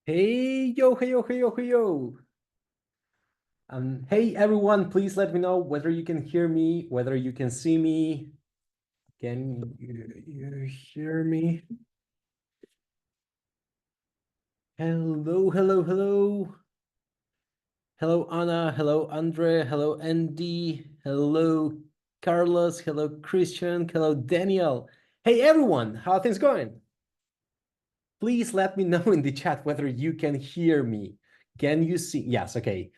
Hey yo, hey yo, hey yo, hey yo. Hey everyone, please let me know whether you can hear me, whether you can see me. Can you hear me? Hello, hello, hello. Hello, Anna. Hello, Andre. Hello, Andy. Hello, Carlos. Hello, Christian. Hello, Daniel. Hey everyone, how are things going? Please let me know in the chat whether you can hear me. Can you see? Yes, okay.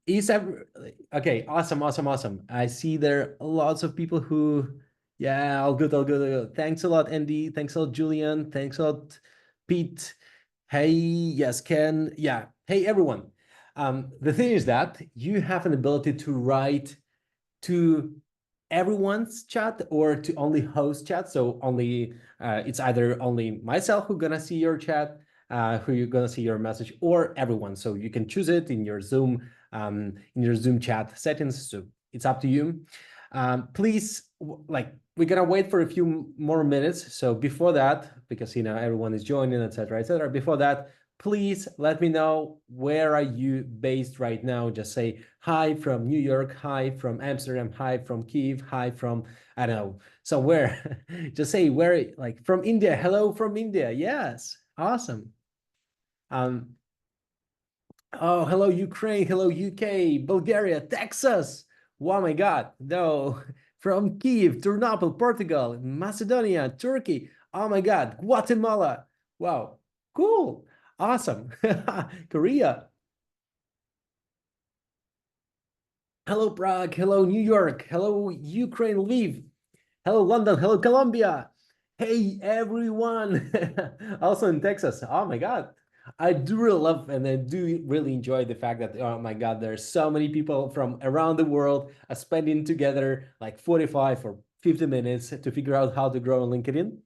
Is ever okay, awesome, awesome, awesome. I see there are lots of people who, yeah, all good, all good, all good. Thanks a lot, Andy. Thanks a lot, Julian. Thanks a lot, Pete. Hey, yes, Ken. Yeah. Hey, everyone. The thing is that you have an ability to write to everyone's chat or to only host chat. So only it's either only myself who gonna see your chat, who you're gonna see your message, or everyone. So you can choose it in your Zoom chat settings. So it's up to you. Please, like we're gonna wait for a few more minutes. So before that, because everyone is joining, etc., etc. Before that, please let me know where are you based right now. Just say hi from New York, hi from Amsterdam, hi from Kiev, hi from, I don't know, somewhere. Just say where, like from India. Hello from India. Yes, awesome. Um, oh, hello Ukraine, hello UK, Bulgaria, Texas. Oh my God, no, from Kiev, Ternopil, Portugal, Macedonia, Turkey. Oh my God, Guatemala. Wow, cool, awesome. Korea. Hello Prague, hello New York, hello Ukraine, Lviv, hello London, hello Colombia. Hey everyone. Also in Texas. Oh my God. I do really love and I do really enjoy the fact that, oh my God, there's so many people from around the world spending together like 45 or 50 minutes to figure out how to grow on LinkedIn.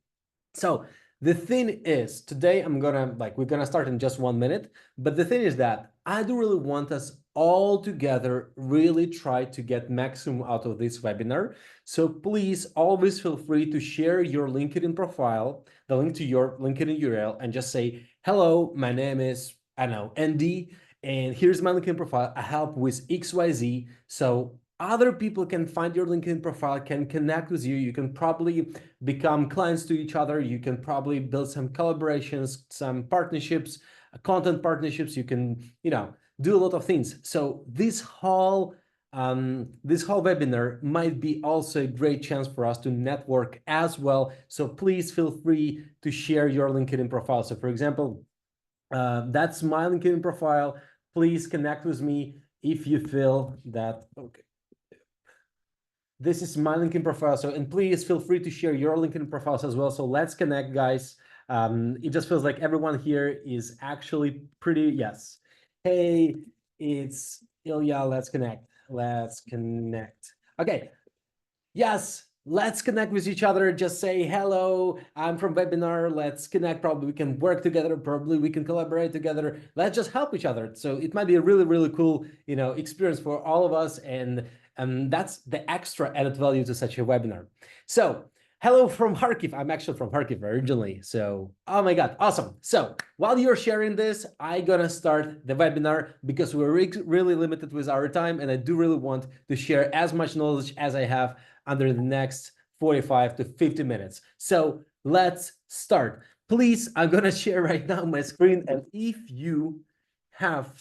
So the thing is, today we're gonna start in just 1 minute. But the thing is that I do really want us all together really try to get maximum out of this webinar. So please always feel free to share your LinkedIn profile, the link to your LinkedIn URL, and just say, hello, my name is, I don't know, Andy, and here's my LinkedIn profile. I help with XYZ. So other people can find your LinkedIn profile, can connect with you. You can probably become clients to each other. You can probably build some collaborations, some partnerships, content partnerships. You can, do a lot of things. So this whole webinar might be also a great chance for us to network as well. So please feel free to share your LinkedIn profile. So for example, that's my LinkedIn profile. Please connect with me if you feel that, okay, this is my LinkedIn profile. So, and please feel free to share your LinkedIn profiles as well. So let's connect, guys. It just feels like everyone here is actually pretty, yes. Hey, it's Ilya. Let's connect. Let's connect. Okay. Yes, let's connect with each other. Just say, hello, I'm from webinar. Let's connect. Probably we can work together. Probably we can collaborate together. Let's just help each other. So it might be a really, really cool, experience for all of us. And that's the extra added value to such a webinar. So hello from Kharkiv. I'm actually from Kharkiv originally. So, oh my God, awesome. So while you're sharing this, I'm gonna start the webinar because we're really limited with our time. And I do really want to share as much knowledge as I have under the next 45 to 50 minutes. So let's start. Please, I'm gonna share right now my screen, and if you have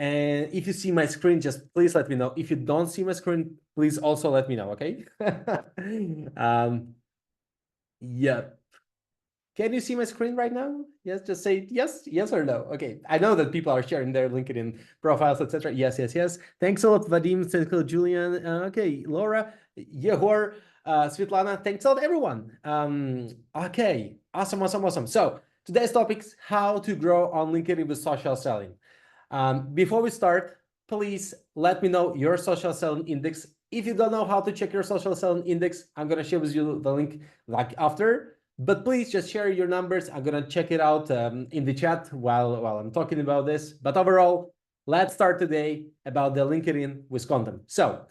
and if you see my screen, just please let me know. If you don't see my screen, please also let me know, okay? Yeah. Can you see my screen right now? Yes, just say yes or no. Okay, I know that people are sharing their LinkedIn profiles, etc. Yes, yes, yes. Thanks a lot, Vadim. Thanks a lot, Julian. Okay, Laura, Yehor, Svetlana. Thanks a lot, everyone. Okay, awesome, awesome, awesome. So today's topic is how to grow on LinkedIn with social selling. Before we start, please let me know your social selling index. If you don't know how to check your social selling index, I'm gonna share with you the link like after. But please just share your numbers. I'm gonna check it out in the chat while I'm talking about this. But overall, let's start today about the LinkedIn with content. So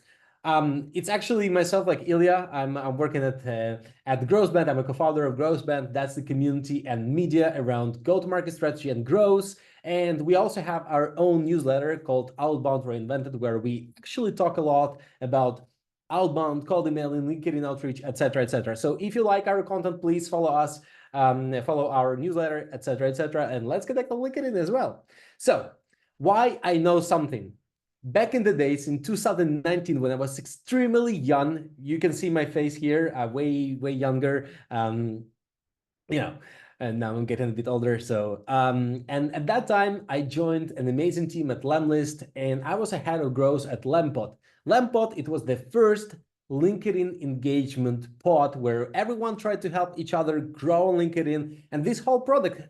It's actually myself, like Ilya. I'm working at GrowthBand. I'm a co-founder of GrowthBand. That's the community and media around go-to-market strategy and growth. And we also have our own newsletter called Outbound Reinvented, where we actually talk a lot about outbound, cold emailing, LinkedIn outreach, etc., etc. So if you like our content, please follow us, follow our newsletter, etc., etc., and let's connect on LinkedIn as well. So why I know something. Back in the days in 2019, when I was extremely young, you can see my face here, way younger. You know, and now I'm getting a bit older. So, and at that time, I joined an amazing team at Lemlist, and I was a head of growth at Lempot. Lempot, it was the first LinkedIn engagement pod where everyone tried to help each other grow on LinkedIn. And this whole product,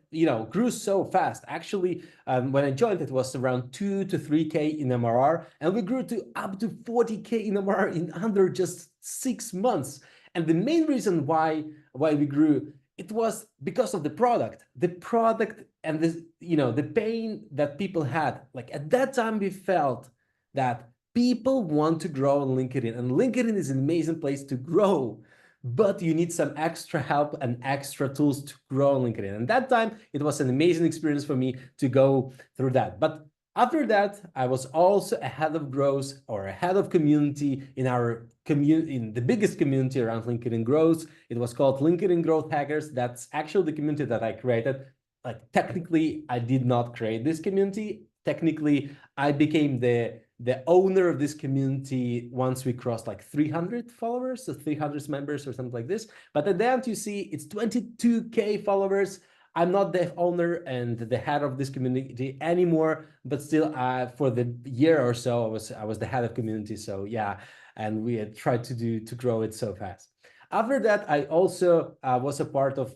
grew so fast. Actually, when I joined, it was around 2 to 3K in MRR, and we grew to up to 40K in MRR in under just 6 months. And the main reason why we grew, it was because of the product and the pain that people had. Like at that time, we felt that people want to grow on LinkedIn, and LinkedIn is an amazing place to grow, but you need some extra help and extra tools to grow on LinkedIn. And that time, it was an amazing experience for me to go through that. But after that, I was also a head of growth or a head of community in our community, in the biggest community around LinkedIn growth. It was called LinkedIn Growth Hackers. That's actually the community that I created. Like technically, I did not create this community. Technically, I became the owner of this community once we crossed like 300 followers, so 300 members or something like this. But at the end, you see it's 22K followers. I'm not the owner and the head of this community anymore, but still, for the year or so, I was the head of community. So yeah, and we had tried to grow it so fast. After that, I also was a part of.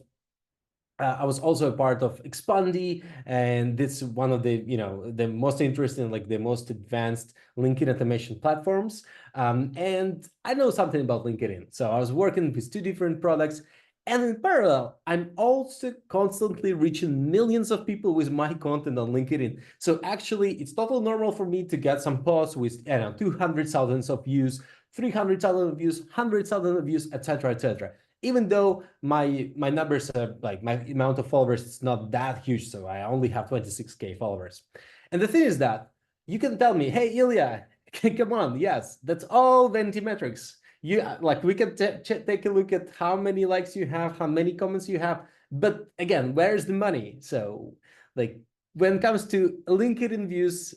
I was also a part of Expandy, and this is one of the most interesting, like the most advanced LinkedIn automation platforms. And I know something about LinkedIn, so I was working with 2 different products. And in parallel, I'm also constantly reaching millions of people with my content on LinkedIn. So actually, it's totally normal for me to get some posts with 200,000 of views, 300,000 views, 100,000 views, etc., etc. Even though my numbers are like my amount of followers is not that huge, so I only have 26K followers. And the thing is that you can tell me, hey, Ilya, come on, yes, that's all vanity metrics. We can take a look at how many likes you have, how many comments you have, but again, where's the money? So like when it comes to LinkedIn views,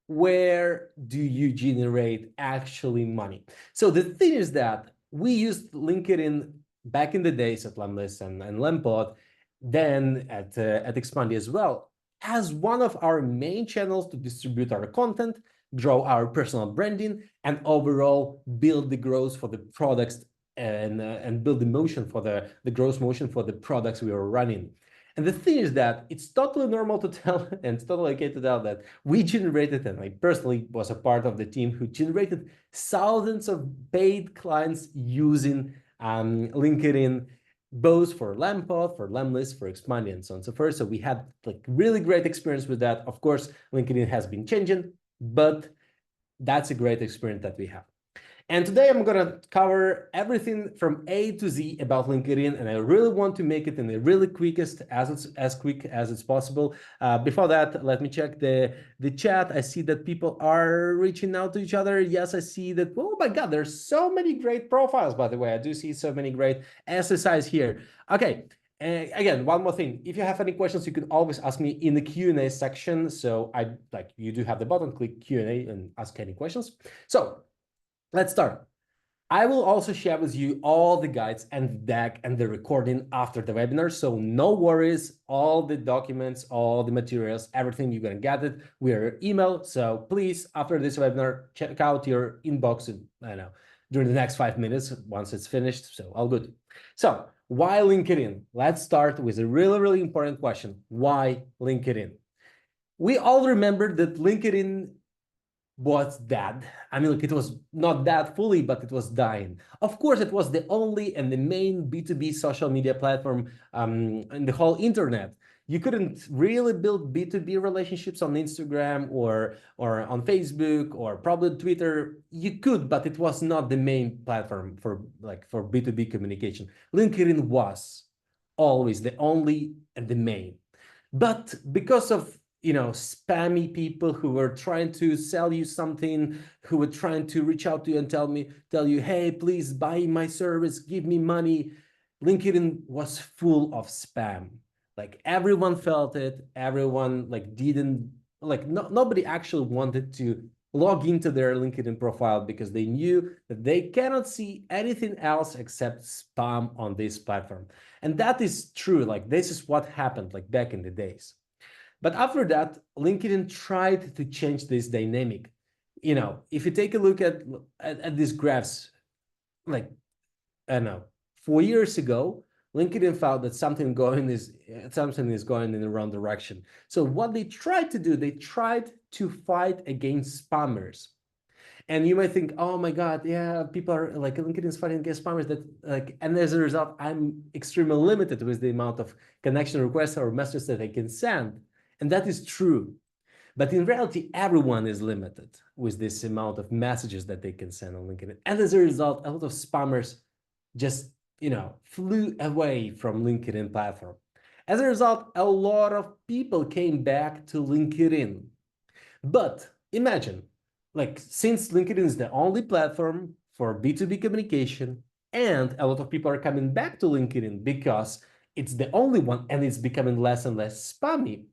where do you generate actually money? So the thing is that we used LinkedIn back in the days at Lemlist and Lempod, then at Expandy as well, as one of our main channels to distribute our content, grow our personal branding, and overall build the growth for the products and build the motion for the growth motion for the products we are running. And the thing is that it's totally normal to tell, and it's totally okay to tell that we generated, and I personally was a part of the team who generated thousands of paid clients using LinkedIn, both for Lampod, for Lemlist, for Expandy, and so on and so forth. So we had like really great experience with that. Of course, LinkedIn has been changing, but that's a great experience that we have. And today I'm going to cover everything from A to Z about LinkedIn, and I really want to make it in the really quickest, as quick as it's possible. Before that, let me check the chat. I see that people are reaching out to each other. Yes, I see that. Oh my God, there's so many great profiles, by the way. I do see so many great SSIs here. Okay. Again, one more thing. If you have any questions, you can always ask me in the Q&A section. So you do have the button, click Q&A and ask any questions. So let's start. I will also share with you all the guides and the deck and the recording after the webinar. So no worries, all the documents, all the materials, everything, you're going to get it. We are email. So please, after this webinar, check out your inbox, during the next 5 minutes once it's finished. So all good. So why LinkedIn? Let's start with a really, really important question. Why LinkedIn? We all remember that LinkedIn was dead. I mean, look, it was not dead fully, but it was dying. Of course, it was the only and the main B2B social media platform in the whole internet. You couldn't really build B2B relationships on Instagram or on Facebook or probably Twitter. You could, but it was not the main platform for for B2B communication. LinkedIn was always the only and the main. But because of spammy people who were trying to sell you something, who were trying to reach out to you and tell you, hey, please buy my service, give me money, LinkedIn was full of spam. Like everyone felt it, everyone didn't nobody actually wanted to log into their LinkedIn profile because they knew that they cannot see anything else except spam on this platform. And that is true. Like this is what happened like back in the days. But after that, LinkedIn tried to change this dynamic. If you take a look at these graphs, like I don't know, 4 years ago, LinkedIn found that something is going in the wrong direction. So what they tried to do, they tried to fight against spammers. And you might think, oh my God, yeah, people are like LinkedIn is fighting against spammers. And as a result, I'm extremely limited with the amount of connection requests or messages that I can send. And that is true. But in reality, everyone is limited with this amount of messages that they can send on LinkedIn. And as a result, a lot of spammers just, flew away from LinkedIn platform. As a result, a lot of people came back to LinkedIn. But imagine, since LinkedIn is the only platform for B2B communication, and a lot of people are coming back to LinkedIn because it's the only one and it's becoming less and less spammy.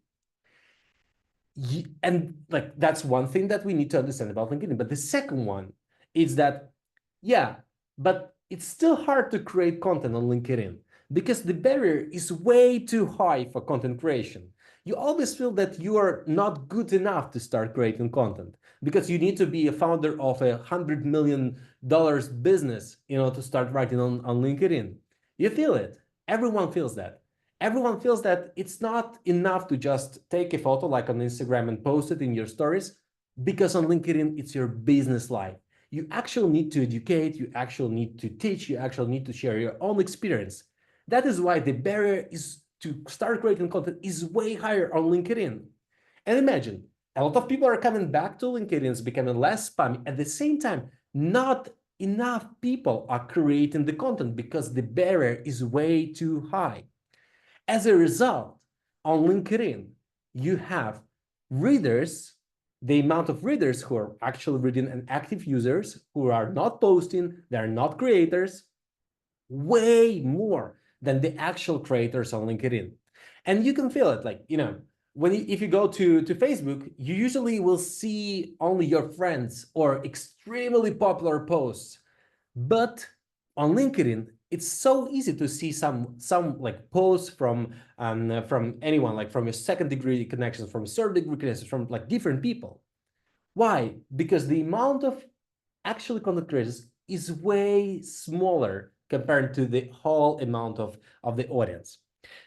And that's one thing that we need to understand about LinkedIn. But the second one is that, yeah, but it's still hard to create content on LinkedIn because the barrier is way too high for content creation. You always feel that you are not good enough to start creating content because you need to be a founder of $100 million business, to start writing on LinkedIn. You feel it. Everyone feels that. Everyone feels that it's not enough to just take a photo like on Instagram and post it in your stories, because on LinkedIn, it's your business life. You actually need to educate, you actually need to teach, you actually need to share your own experience. That is why the barrier is to start creating content is way higher on LinkedIn. And imagine, a lot of people are coming back to LinkedIn, it's becoming less spammy. At the same time, not enough people are creating the content because the barrier is way too high. As a result, on LinkedIn, you have readers, the amount of readers who are actually reading and active users who are not posting, they're not creators, way more than the actual creators on LinkedIn. And you can feel it, if you go to Facebook, you usually will see only your friends or extremely popular posts. But on LinkedIn, it's so easy to see some posts from anyone, like from your second degree connections, from third degree connections, from different people. Why? Because the amount of actually content creators is way smaller compared to the whole amount of the audience.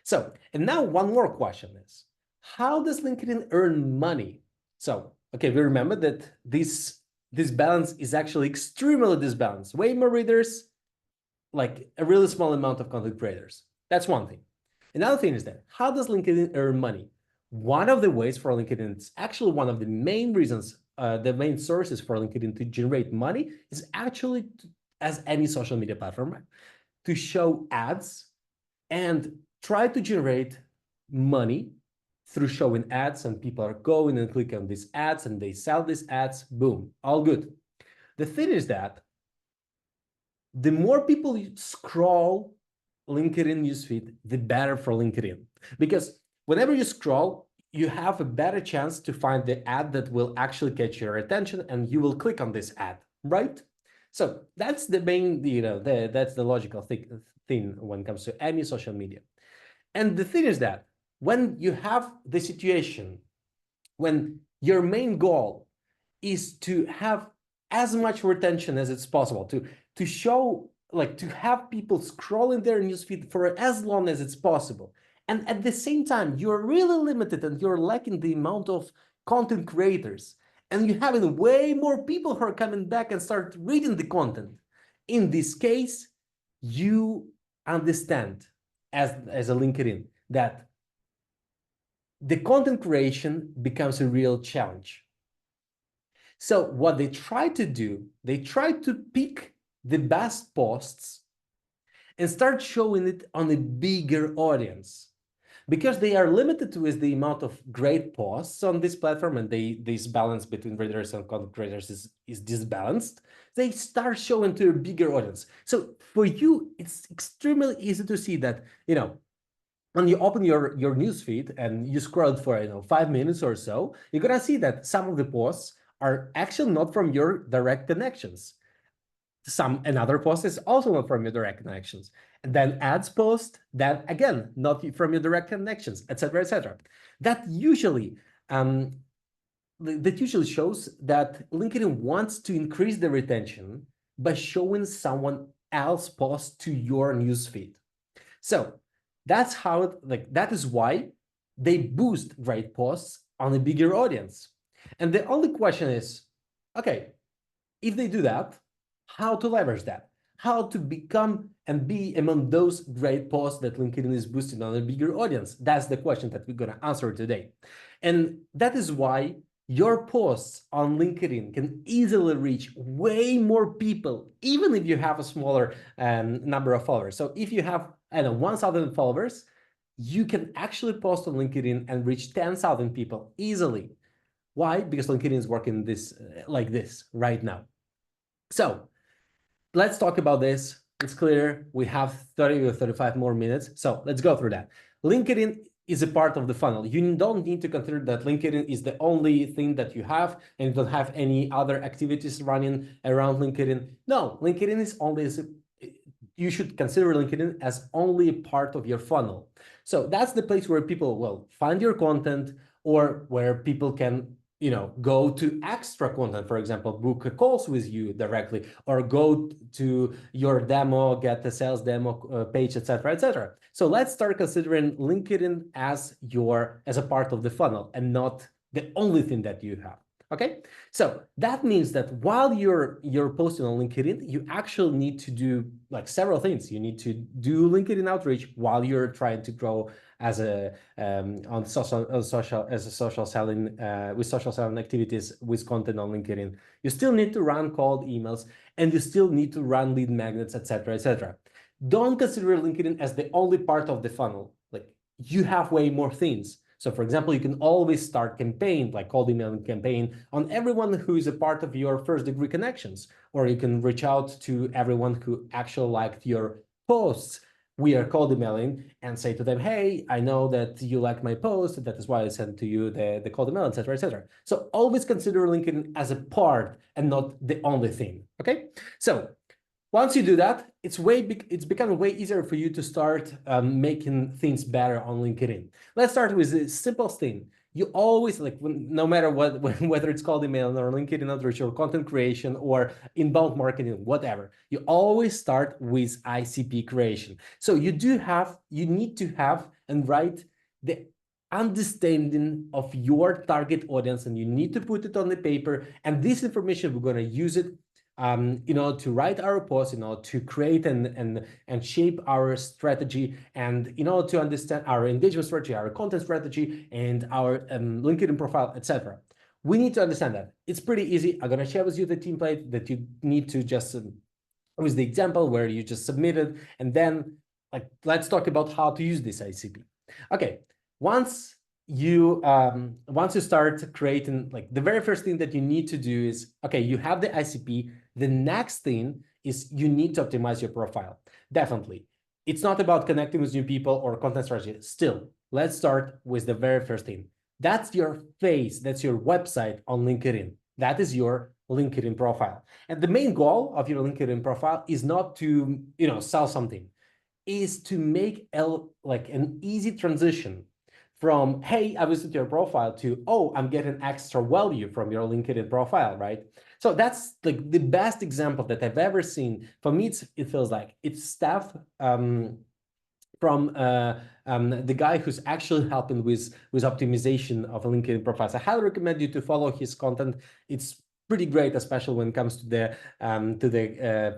So, and now one more question is, how does LinkedIn earn money? So, okay, we remember that this balance is actually extremely disbalanced. Way more readers, like a really small amount of content creators. That's one thing. Another thing is that how does LinkedIn earn money? One of the ways for LinkedIn, it's actually one of the main reasons, the main sources for LinkedIn to generate money is actually, as any social media platform, to show ads and try to generate money through showing ads, and people are going and click on these ads and they sell these ads, boom, all good. The thing is that the more people scroll LinkedIn newsfeed, the better for LinkedIn. Because whenever you scroll, you have a better chance to find the ad that will actually catch your attention and you will click on this ad, right? So that's the main, that's the logical thing when it comes to any social media. And the thing is that when you have the situation, when your main goal is to have as much retention as it's possible, to show, to have people scrolling their newsfeed for as long as it's possible. And at the same time, you're really limited and you're lacking the amount of content creators. And you're having way more people who are coming back and start reading the content. In this case, you understand as a LinkedIn that the content creation becomes a real challenge. So what they try to do, they try to pick the best posts and start showing it on a bigger audience. Because they are limited with the amount of great posts on this platform, and this balance between readers and content creators is disbalanced, they start showing to a bigger audience. So for you, it's extremely easy to see that, when you open your news feed and you scroll for 5 minutes or so, you're gonna see that some of the posts are actually not from your direct connections. Another post is also not from your direct connections. And then ads post, that again, not from your direct connections, etc., etc. That usually shows that LinkedIn wants to increase the retention by showing someone else post to your newsfeed. So that's how that is why they boost great posts on a bigger audience. And the only question is, okay, if they do that, how to leverage that? How to become and be among those great posts that LinkedIn is boosting on a bigger audience? That's the question that we're going to answer today. And that is why your posts on LinkedIn can easily reach way more people, even if you have a smaller number of followers. So if you have, 1,000 followers, you can actually post on LinkedIn and reach 10,000 people easily. Why? Because LinkedIn is working like this right now. So let's talk about this. It's clear we have 30 or 35 more minutes. So let's go through that. LinkedIn is a part of the funnel. You don't need to consider that LinkedIn is the only thing that you have and you don't have any other activities running around LinkedIn. No, LinkedIn is only, you should consider LinkedIn as only a part of your funnel. So that's the place where people will find your content, or where people can go to extra content, for example, book calls with you directly, or go to your demo, get the sales demo page, etc., etc. So let's start considering LinkedIn as a part of the funnel and not the only thing that you have. Okay, so that means that while you're posting on LinkedIn, you actually need to do several things. You need to do LinkedIn outreach while you're trying to grow as a social selling with social selling activities with content on LinkedIn. You still need to run cold emails, and you still need to run lead magnets, etc., etc. Don't consider LinkedIn as the only part of the funnel. You have way more things. So for example, you can always start campaign, like cold emailing campaign, on everyone who is a part of your first degree connections, or you can reach out to everyone who actually liked your posts. We are cold emailing and say to them, hey, I know that you like my post, that is why I sent to you the cold email, etc., etc. So always consider LinkedIn as a part and not the only thing, okay? So once you do that, it's becoming way easier for you to start making things better on LinkedIn. Let's start with the simplest thing. You always, no matter what, whether it's called email or LinkedIn outreach or content creation or inbound marketing, whatever, you always start with ICP creation. So you need to have and write the understanding of your target audience, and you need to put it on the paper. And this information, we're going to use it to write our posts, to create and shape our strategy, and to understand our engagement strategy, our content strategy, and our LinkedIn profile, etc. We need to understand that. It's pretty easy. I'm gonna share with you the template that you need to just with the example where you just submit it, and then let's talk about how to use this ICP. Okay, once you start creating, the very first thing that you need to do is, okay, you have the ICP. The next thing is you need to optimize your profile. Definitely. It's not about connecting with new people or content strategy. Still, let's start with the very first thing. That's your face. That's your website on LinkedIn. That is your LinkedIn profile. And the main goal of your LinkedIn profile is not to, sell something, is to make an easy transition from, hey, I visited your profile, to, oh, I'm getting extra value from your LinkedIn profile, right? So that's the best example that I've ever seen. For me, it feels like it's Steph from the guy who's actually helping with optimization of a LinkedIn profile. So I highly recommend you to follow his content. It's pretty great, especially when it comes to the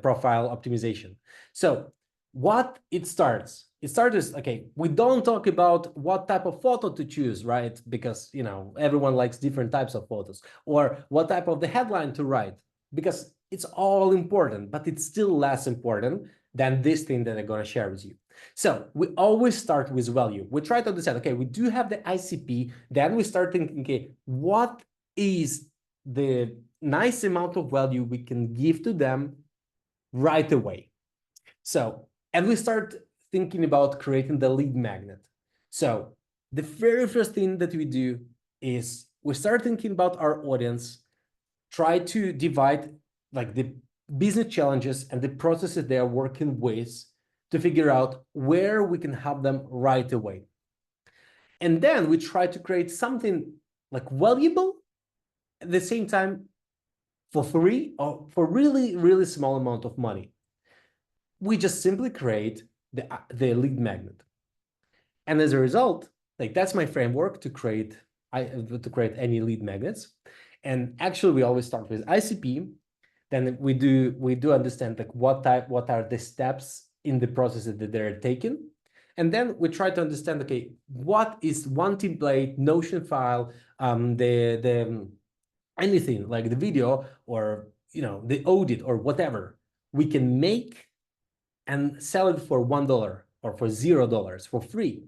profile optimization. So what it starts. It starts, okay, we don't talk about what type of photo to choose, right? Because, you know, everyone likes different types of photos, or what type of the headline to write, because it's all important, but it's still less important than this thing that I'm going to share with you. So we always start with value. We try to understand, okay, we do have the ICP, then we start thinking, okay, what is the nice amount of value we can give to them right away? So, and we start thinking about creating the lead magnet. So the very first thing that we do is we start thinking about our audience, try to divide like the business challenges and the processes they are working with to figure out where we can help them right away. And then we try to create something like valuable at the same time for free or for really, really small amount of money. We just simply create the lead magnet. And as a result, like that's my framework to create any lead magnets. And actually, we always start with ICP. Then we do understand like what are the steps in the process that they're taking. And then we try to understand, okay, what is one template, Notion file, the anything like the video or the audit or whatever we can make and sell it for $1 or for $0 for free.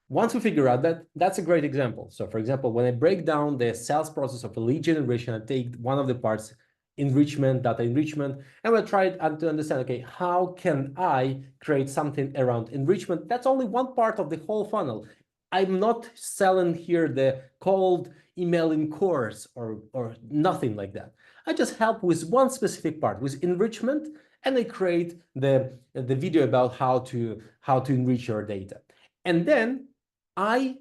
Once we figure out that, that's a great example. So for example, when I break down the sales process of a lead generation, I take one of the parts, enrichment, data enrichment, and we'll try to understand, okay, how can I create something around enrichment? That's only one part of the whole funnel. I'm not selling here the cold emailing course or nothing like that. I just help with one specific part, with enrichment, and I create the video about how to enrich your data. And then I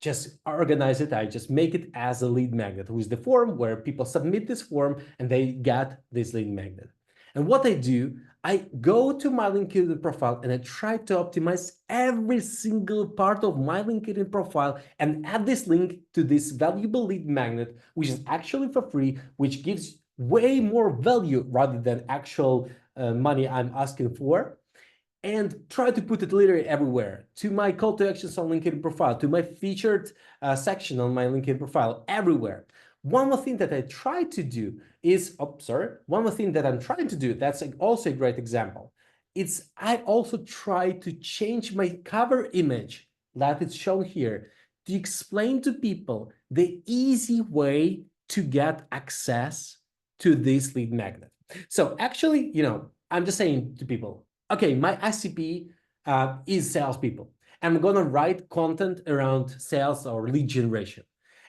just organize it. I just make it as a lead magnet, with the form where people submit this form and they get this lead magnet. And what I do, I go to my LinkedIn profile and I try to optimize every single part of my LinkedIn profile and add this link to this valuable lead magnet, which is actually for free, which gives way more value rather than actual money I'm asking for, and try to put it literally everywhere, to my call to actions on LinkedIn profile, to my featured section on my LinkedIn profile, everywhere. One more thing that I try to do is, one more thing that I'm trying to do, that's also a great example. It's I also try to change my cover image that is shown here to explain to people the easy way to get access to this lead magnet. So actually, I'm just saying to people, okay, my ICP is salespeople. I'm gonna write content around sales or lead generation.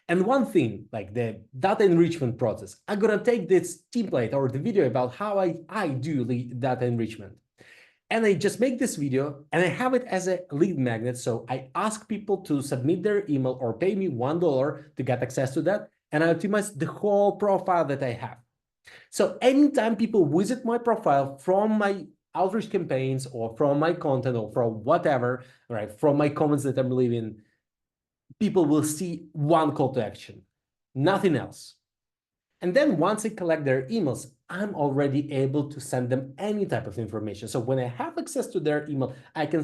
And one thing, like the data enrichment process, I'm gonna take this template or the video about how I do data enrichment. And I just make this video and I have it as a lead magnet. So I ask people to submit their email or pay me $1 to get access to that. And I optimize the whole profile that I have. So anytime people visit my profile from my outreach campaigns or from my content or from whatever, right, from my comments that I'm leaving, people will see one call to action, nothing else. And then once I collect their emails, I'm already able to send them any type of information. So when I have access to their email, I can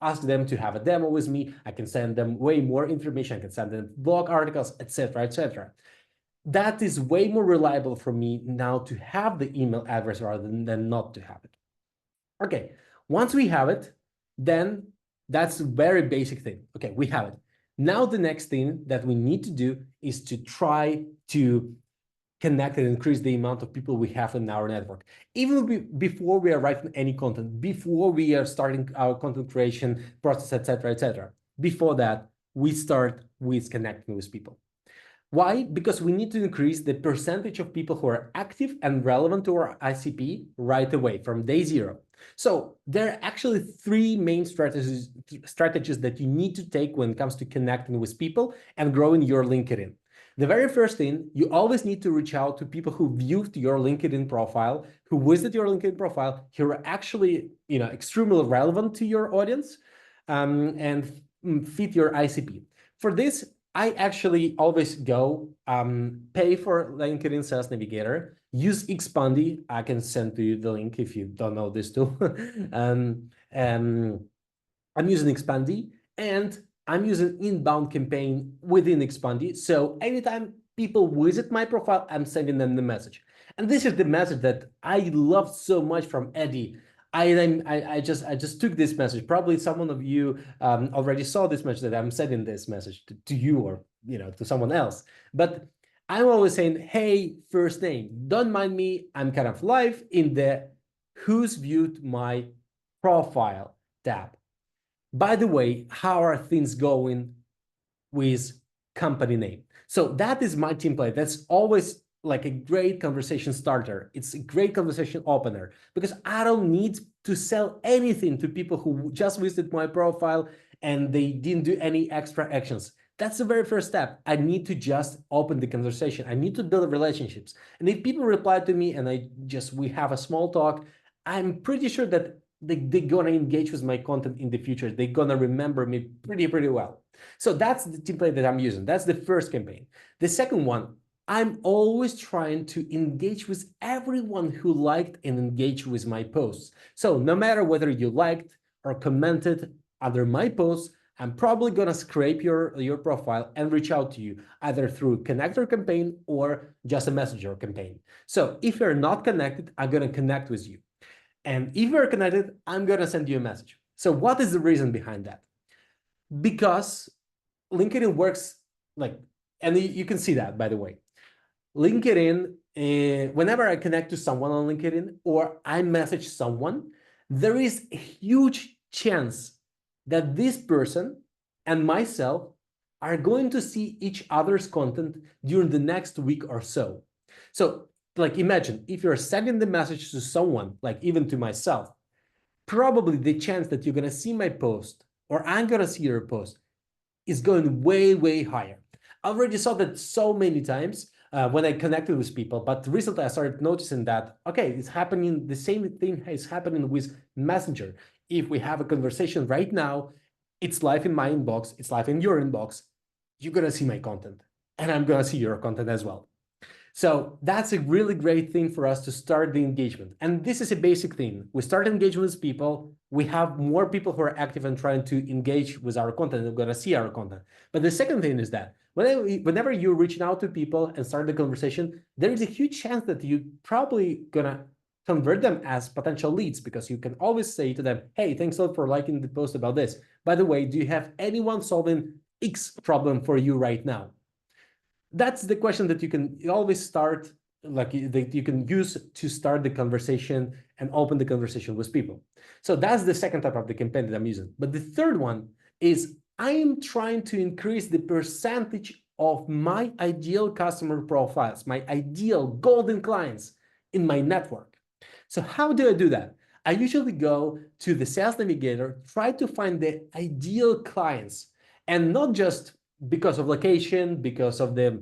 ask them to have a demo with me. I can send them way more information. I can send them blog articles, etc., etc. That is way more reliable for me now to have the email address rather than not to have it. Okay, once we have it, then that's a very basic thing. Okay, we have it. Now the next thing that we need to do is to try to connect and increase the amount of people we have in our network. Even before we are writing any content, before we are starting our content creation process, etc., etc. Before that, we start with connecting with people. Why? Because we need to increase the percentage of people who are active and relevant to our ICP right away from day zero. So there are actually three main strategies that you need to take when it comes to connecting with people and growing your LinkedIn. The very first thing, you always need to reach out to people who viewed your LinkedIn profile, who visit your LinkedIn profile, who are actually, extremely relevant to your audience, and fit your ICP. For this, I actually always go pay for LinkedIn Sales Navigator use Expandy. I can send to you the link if you don't know this tool. um, um, I'm using Expandy, and I'm using inbound campaign within Expandy. So anytime people visit my profile, I'm sending them the message. And this is the message that I love so much from Eddie. I just took this message. Probably someone of you already saw this message that I'm sending this message to you, or to someone else. But I'm always saying, hey, first name, don't mind me. I'm kind of live in the who's viewed my profile tab. By the way, how are things going with company name? So that is my template. That's always like a great conversation starter. It's a great conversation opener because I don't need to sell anything to people who just visited my profile and they didn't do any extra actions. That's the very first step. I need to just open the conversation. I need to build relationships. And if people reply to me and we have a small talk, I'm pretty sure that they're gonna engage with my content in the future. They're gonna remember me pretty well. So that's the template that I'm using. That's the first campaign. The second one, I'm always trying to engage with everyone who liked and engaged with my posts. So no matter whether you liked or commented under my posts, I'm probably gonna scrape your profile and reach out to you either through connector campaign or just a messenger campaign. So if you're not connected, I'm gonna connect with you. And if you're connected, I'm gonna send you a message. So what is the reason behind that? Because LinkedIn works like, and you can see that, by the way. LinkedIn, whenever I connect to someone on LinkedIn or I message someone, there is a huge chance that this person and myself are going to see each other's content during the next week or so. So, like, imagine if you're sending the message to someone, like even to myself, probably the chance that you're going to see my post or I'm going to see your post is going way higher. I already saw that so many times when I connected with people, but recently I started noticing that, okay, it's happening, the same thing is happening with Messenger. If we have a conversation right now, it's live in my inbox, it's live in your inbox, you're gonna see my content and I'm gonna see your content as well. So that's a really great thing for us to start the engagement. And this is a basic thing. We start engaging with people. We have more people who are active and trying to engage with our content. They're going to see our content. But the second thing is that whenever you're reaching out to people and start the conversation, there is a huge chance that you're probably going to convert them as potential leads because you can always say to them, hey, thanks a lot for liking the post about this. By the way, do you have anyone solving X problem for you right now? That's the question that you can always start, like that you can use to start the conversation and open the conversation with people. So that's the second type of the campaign that I'm using. But the third one is I'm trying to increase the percentage of my ideal customer profiles, my ideal golden clients in my network. So how do I do that? I usually go to the Sales Navigator, try to find the ideal clients, and not just because of location, because of their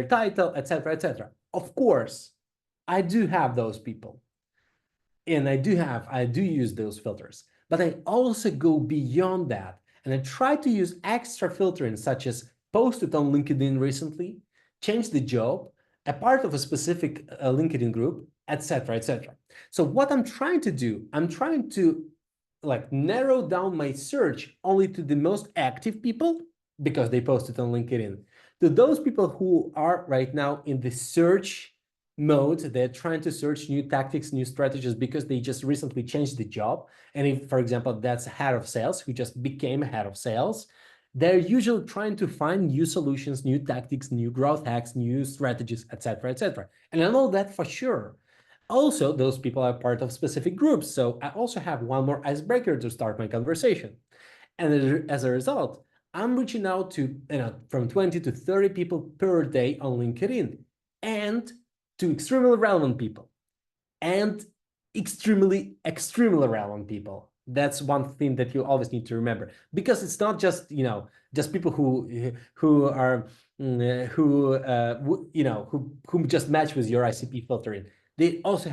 title, etc., etc. Of course, I do have those people, and I do use those filters, but I also go beyond that, and I try to use extra filtering, such as posted on LinkedIn recently, change the job, a part of a specific LinkedIn group, etc., etc. So what I'm trying to do, I'm trying to like narrow down my search only to the most active people because they posted on LinkedIn, to those people who are right now in the search mode. They're trying to search new tactics, new strategies because they just recently changed the job. And if, for example, that's a head of sales who just became a head of sales, they're usually trying to find new solutions, new tactics, new growth hacks, new strategies, etc., etc. And I know that for sure. Also, those people are part of specific groups. So I also have one more icebreaker to start my conversation. And as a result, I'm reaching out to from 20 to 30 people per day on LinkedIn, and to extremely relevant people, and extremely relevant people. That's one thing that you always need to remember, because it's not just just people who are who just match with your ICP filtering. They also,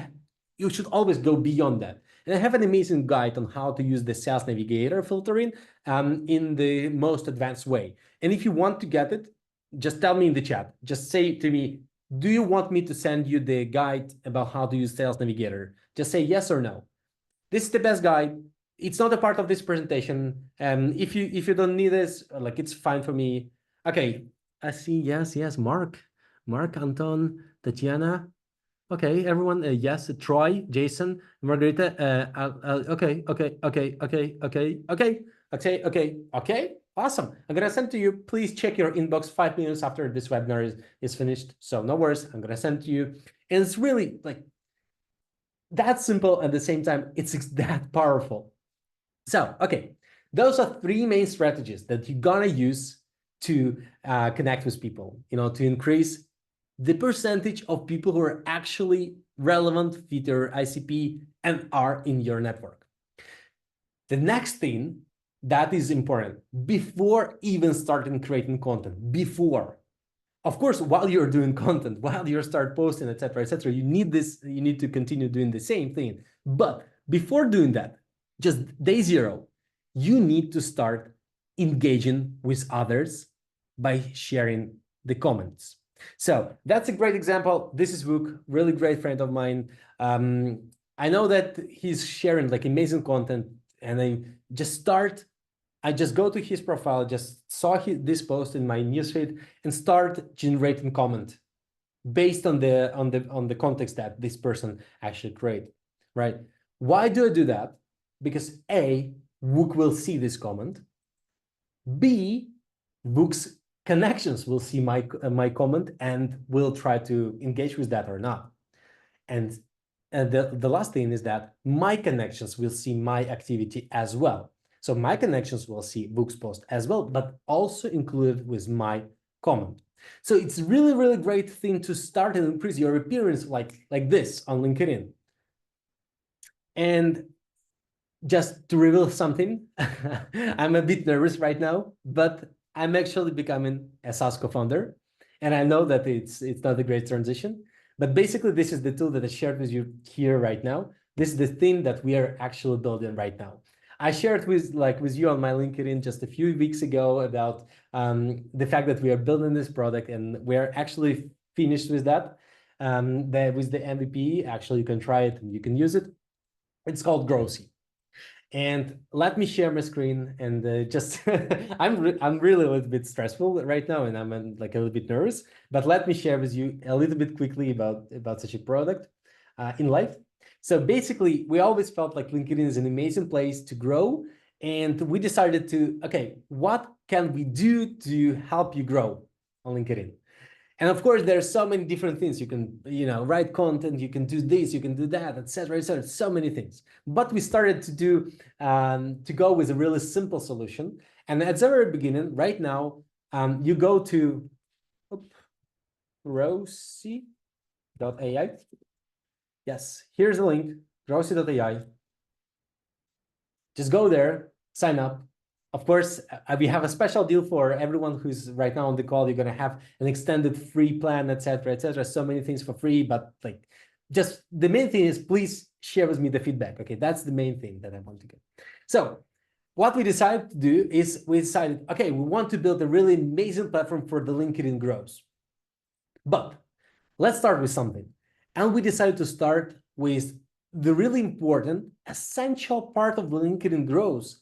you should always go beyond that. And I have an amazing guide on how to use the Sales Navigator filtering in the most advanced way. And if you want to get it, just tell me in the chat. Just say to me, Do you want me to send you the guide about how to use Sales Navigator? Just say yes or no. This is the best guide. It's not a part of this presentation. If you don't need this, like it's fine for me. Okay, I see. Yes. Mark, Anton, Tatiana. Okay, everyone. Yes, Troy, Jason, Margarita. Okay. Awesome. I'm gonna send to you. Please check your inbox 5 minutes after this webinar is finished. So no worries. I'm gonna send to you, and it's really like that simple. At the same time, it's that powerful. So, okay, those are three main strategies that you're gonna use to connect with people, to increase the percentage of people who are actually relevant, fit your ICP, and are in your network. The next thing that is important, before even starting creating content, of course, while you're doing content, while you start posting, etc., you need to continue doing the same thing. But before doing that, just day zero, you need to start engaging with others by sharing the comments. So that's a great example. This is Vuk, really great friend of mine. I know that he's sharing like amazing content, and I just go to his profile, just saw this post in my newsfeed, and start generating comment based on the context that this person actually created, right? Why do I do that? Because A, Wook will see this comment. B, Wook's connections will see my comment and will try to engage with that or not. And the last thing is that my connections will see my activity as well. So my connections will see Wook's post as well, but also included with my comment. So it's really, really great thing to start and increase your appearance like this on LinkedIn. And just to reveal something, I'm a bit nervous right now, but I'm actually becoming a SaaS co-founder. And I know that it's not a great transition, but basically this is the tool that I shared with you here right now. This is the thing that we are actually building right now. I shared with you on my LinkedIn just a few weeks ago about the fact that we are building this product, and we're actually finished with that. With the MVP, actually you can try it and you can use it. It's called Growsy. And let me share my screen and just I'm really a little bit stressful right now, and I'm like a little bit nervous, but let me share with you a little bit quickly about such a product in life. So basically, we always felt like LinkedIn is an amazing place to grow, and we decided to, okay, what can we do to help you grow on LinkedIn? And of course, there's so many different things. You can, write content, you can do this, you can do that, etc., etc. So many things. But we started to go with a really simple solution. And at the very beginning, right now, you go to Growsy.ai. Yes, here's the link, Growsy.ai. Just go there, sign up. Of course, we have a special deal for everyone who's right now on the call. You're going to have an extended free plan, etc., etc. So many things for free, but like, just the main thing is please share with me the feedback. Okay, that's the main thing that I want to get. So what we decided to do is we decided, okay, we want to build a really amazing platform for the LinkedIn growth. But let's start with something. And we decided to start with the really important, essential part of the LinkedIn growth,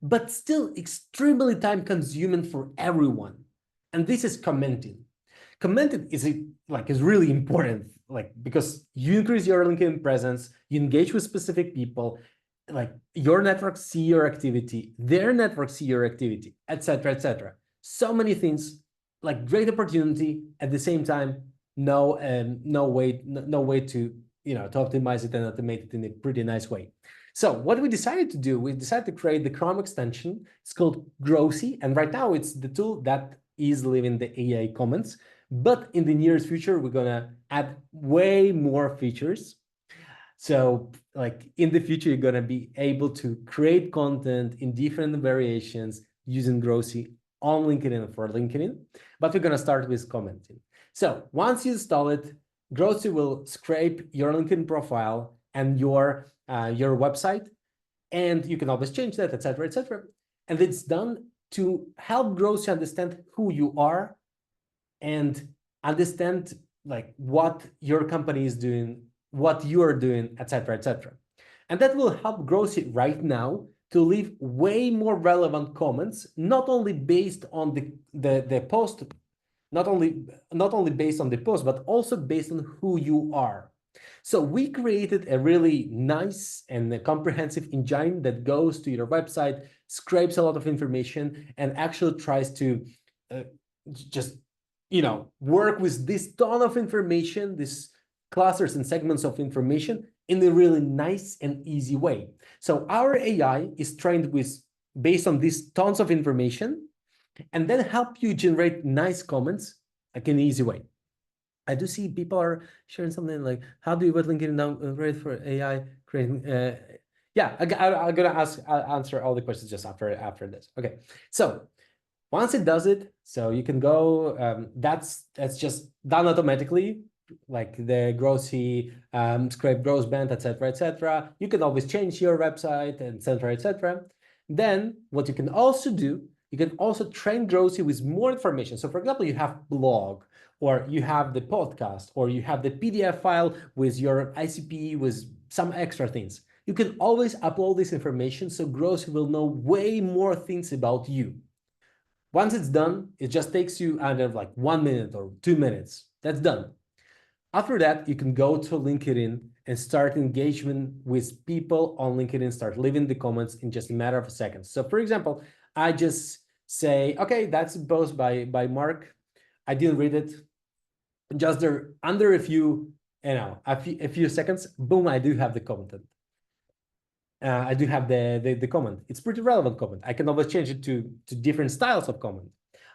but still extremely time consuming for everyone. And this is commenting. Commenting is really important, because you increase your LinkedIn presence, you engage with specific people, like your network see your activity, their network see your activity, etc., etc. So many things, like great opportunity. At the same time, no way to to optimize it and automate it in a pretty nice way. So what we decided to do, we decided to create the Chrome extension. It's called Growsy, and right now it's the tool that is leaving the AI comments. But in the nearest future, we're gonna add way more features. So like in the future, you're gonna be able to create content in different variations using Growsy on LinkedIn for LinkedIn. But we're gonna start with commenting. So once you install it, Growsy will scrape your LinkedIn profile and your website, and you can always change that, etc., etc. And it's done to help Growsy understand who you are and understand like what your company is doing, what you are doing, etc., etc. And that will help Growsy right now to leave way more relevant comments, not only based on the post, not only based on the post, but also based on who you are. So we created a really nice and a comprehensive engine that goes to your website, scrapes a lot of information, and actually tries to uh, just work with this ton of information, this clusters and segments of information in a really nice and easy way. So our AI is trained with based on these tons of information, and then help you generate nice comments like in an easy way. I do see people are sharing something like, how do you put LinkedIn down ready for AI creating? Yeah, I'm gonna answer all the questions just after this. Okay, so once it does it, so you can go, that's just done automatically, like the Growsy, scrape gross band, etc., etc. You can always change your website, etc., etc. Then what you can also do, you can also train Growsy with more information. So for example, you have blog, or you have the podcast, or you have the PDF file with your ICP with some extra things. You can always upload this information so Growsy will know way more things about you. Once it's done, it just takes you out of like 1 minute or 2 minutes. That's done. After that, you can go to LinkedIn and start engagement with people on LinkedIn, start leaving the comments in just a matter of seconds. So for example, I just say, okay, that's a post by Mark. I didn't read it. Just there, under a few seconds, boom, I do have the comment. I do have the comment. It's pretty relevant comment. I can always change it to different styles of comment.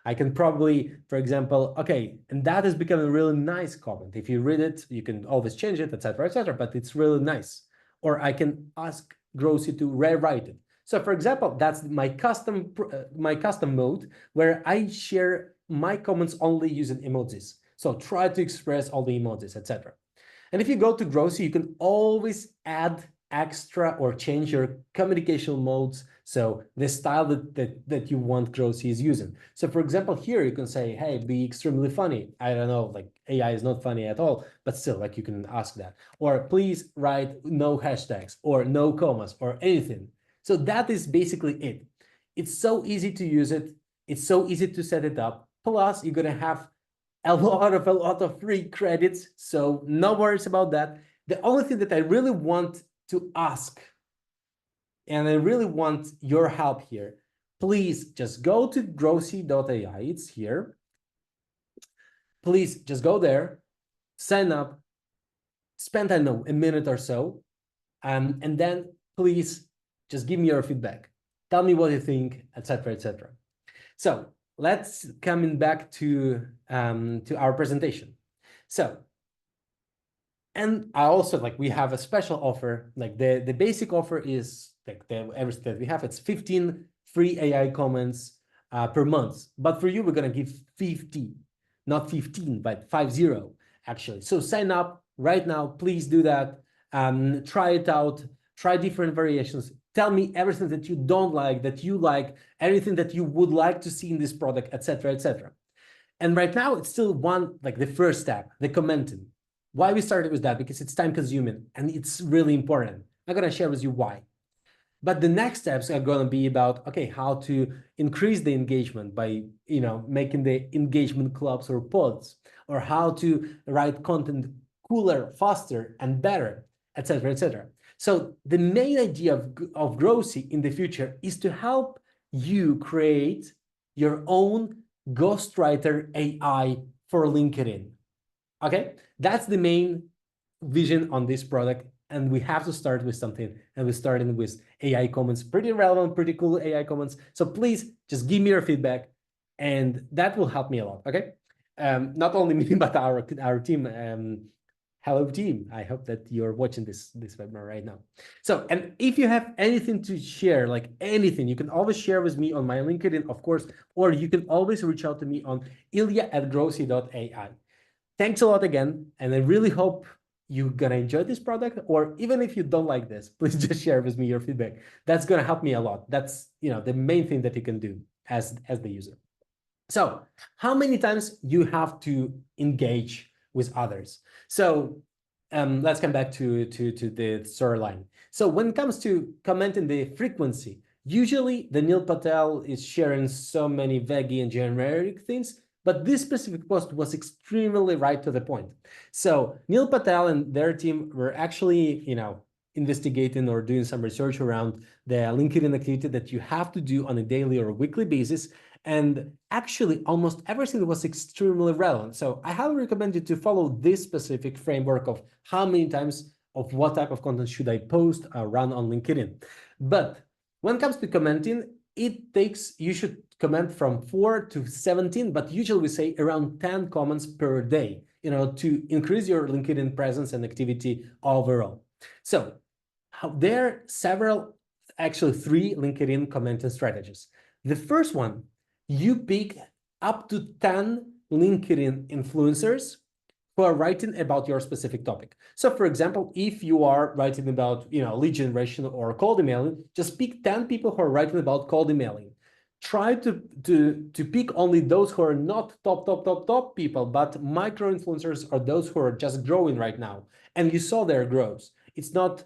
I can probably, for example, okay, and that has become a really nice comment. If you read it, you can always change it, etc., etc. But it's really nice. Or I can ask Growsy to rewrite it. So, for example, that's my custom mode where I share my comments only using emojis. So try to express all the emojis, etc. And if you go to Growsy, you can always add extra or change your communication modes. So the style that you want Growsy is using. So for example, here you can say, hey, be extremely funny. I don't know, like AI is not funny at all, but still, like you can ask that. Or please write no hashtags or no commas or anything. So that is basically it. It's so easy to use it. It's so easy to set it up. Plus, you're gonna have a lot of free credits, so no worries about that. The only thing that I really want to ask, and I really want your help here, please just go to growsy.ai. It's here. Please just go there, sign up, spend, I don't know, a minute or so, and then please just give me your feedback. Tell me what you think, etc., etc. So let's coming back to our presentation. So, and I also like we have a special offer. Like the basic offer is like everything that we have. It's 15 free AI comments per month. But for you, we're gonna give 50, not 15, but 50 actually. So sign up right now. Please do that. Try it out. Try different variations. Tell me everything that you don't like, that you like, everything that you would like to see in this product, etc., etc. And right now, it's still like the first step, the commenting. Why we started with that? Because it's time consuming and it's really important. I'm gonna share with you why. But the next steps are gonna be about, okay, how to increase the engagement by, making the engagement clubs or pods, or how to write content cooler, faster, and better, etc., etc. So the main idea of Growsy in the future is to help you create your own ghostwriter AI for LinkedIn. Okay, that's the main vision on this product. And we have to start with something. And we're starting with AI comments, pretty relevant, pretty cool AI comments. So please just give me your feedback, and that will help me a lot. Okay, not only me, but our team. Hello team. I hope that you're watching this webinar right now. So, and if you have anything to share, like anything, you can always share with me on my LinkedIn, of course, or you can always reach out to me on ilya@growsy.ai. Thanks a lot again, and I really hope you're gonna enjoy this product, or even if you don't like this, please just share with me your feedback. That's gonna help me a lot. That's the main thing that you can do as the user. So how many times you have to engage with others. So let's come back to the storyline. So when it comes to commenting the frequency, usually the Neil Patel is sharing so many vague and generic things, but this specific post was extremely right to the point. So Neil Patel and their team were actually, investigating or doing some research around the LinkedIn activity that you have to do on a daily or weekly basis. And actually, almost everything was extremely relevant. So I highly recommend you to follow this specific framework of how many times of what type of content should I post or run on LinkedIn. But when it comes to commenting, you should comment from 4 to 17, but usually we say around 10 comments per day, to increase your LinkedIn presence and activity overall. So there are several, actually 3 LinkedIn commenting strategies. The first one, you pick up to 10 LinkedIn influencers who are writing about your specific topic. So for example, if you are writing about, lead generation or cold emailing, just pick 10 people who are writing about cold emailing. Try to pick only those who are not top people, but micro influencers are those who are just growing right now. And you saw their growth. It's not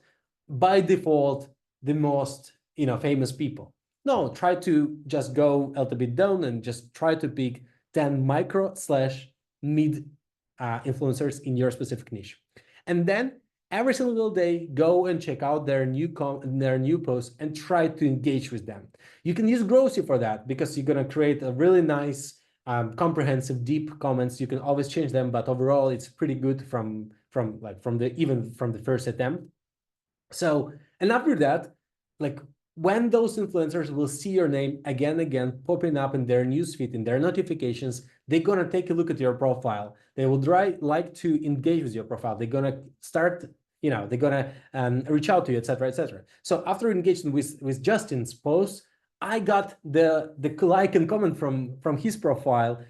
by default the most, famous people. No, try to just go a little bit down and just try to pick 10 micro / mid influencers in your specific niche. And then every single day, go and check out their new posts and try to engage with them. You can use Grossi for that because you're going to create a really nice, comprehensive, deep comments. You can always change them, but overall, it's pretty good from the first attempt. So, and after that, like when those influencers will see your name again and again popping up in their newsfeed, in their notifications, they're going to take a look at your profile. They will like to engage with your profile. They're going to start, they're going to reach out to you, etc., etc. So after engaging with Justin's post, I got the like and comment from his profile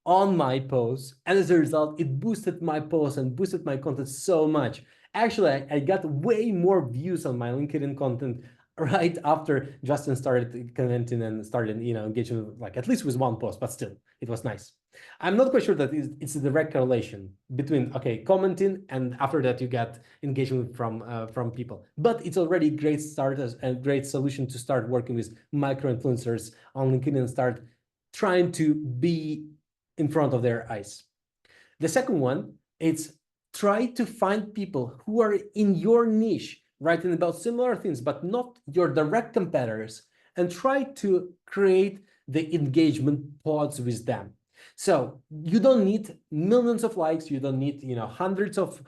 on my post, and as a result, it boosted my post and boosted my content so much. Actually, I got way more views on my LinkedIn content right after Justin started commenting and started, engaging like at least with one post, but still, it was nice. I'm not quite sure that it's a direct correlation between commenting and after that you get engagement from people, but it's already a great start as a great solution to start working with micro influencers on LinkedIn and start trying to be in front of their eyes. The second one, it's try to find people who are in your niche, writing about similar things, but not your direct competitors, and try to create the engagement pods with them. So you don't need millions of likes, you don't need hundreds of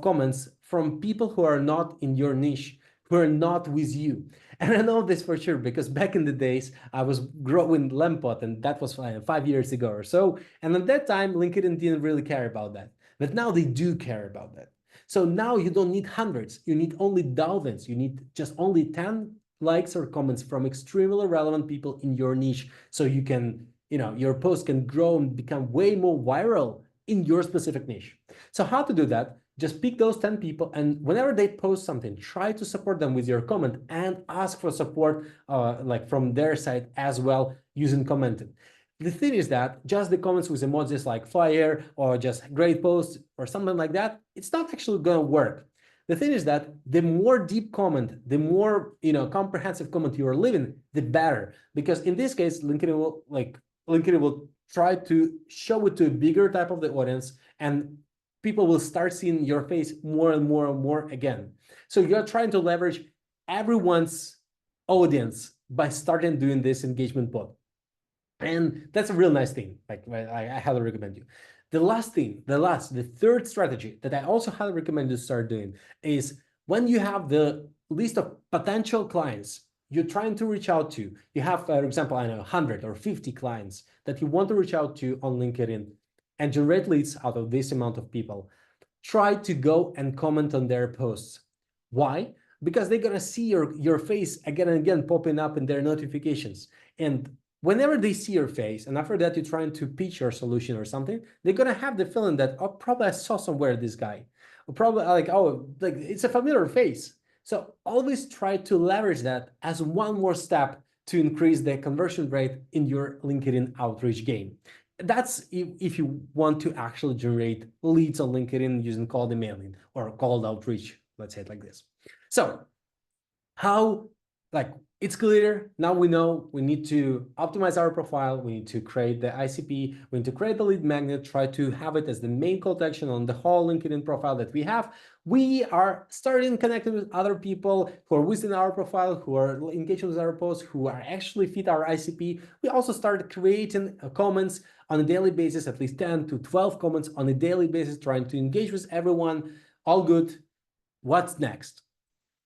comments from people who are not in your niche, who are not with you. And I know this for sure because back in the days, I was growing Lempot, and that was 5 years ago or so. And at that time, LinkedIn didn't really care about that. But now they do care about that. So now you don't need hundreds. You need only thousands. You need just only 10 likes or comments from extremely relevant people in your niche. So you can, your post can grow and become way more viral in your specific niche. So how to do that? Just pick those 10 people, and whenever they post something, try to support them with your comment and ask for support like from their side as well using commenting. The thing is that just the comments with emojis like fire or just great post or something like that, it's not actually going to work. The thing is that the more deep comment, the more comprehensive comment you are leaving, the better. Because in this case, LinkedIn will try to show it to a bigger type of the audience, and people will start seeing your face more and more and more again. So you're trying to leverage everyone's audience by starting doing this engagement pod. And that's a real nice thing. Like I highly recommend you. The third strategy that I also highly recommend you start doing is when you have the list of potential clients you're trying to reach out to, you have, for example, 100 or 50 clients that you want to reach out to on LinkedIn and generate leads out of this amount of people. Try to go and comment on their posts. Why? Because they're going to see your face again and again popping up in their notifications. And whenever they see your face, and after that you're trying to pitch your solution or something, they're going to have the feeling that, oh, probably I saw somewhere this guy. Or probably like it's a familiar face. So always try to leverage that as one more step to increase the conversion rate in your LinkedIn outreach game. that's if you want to actually generate leads on LinkedIn using cold emailing or cold outreach, let's say it like this. So how, like, it's clear now. We know we need to optimize our profile, we need to create the ICP, we need to create the lead magnet, try to have it as the main call to action on the whole LinkedIn profile that we have. We are starting connecting with other people who are within our profile, who are engaging with our posts, who are actually fit our ICP. We also started creating comments on a daily basis, at least 10 to 12 comments on a daily basis, trying to engage with everyone. All good. What's next?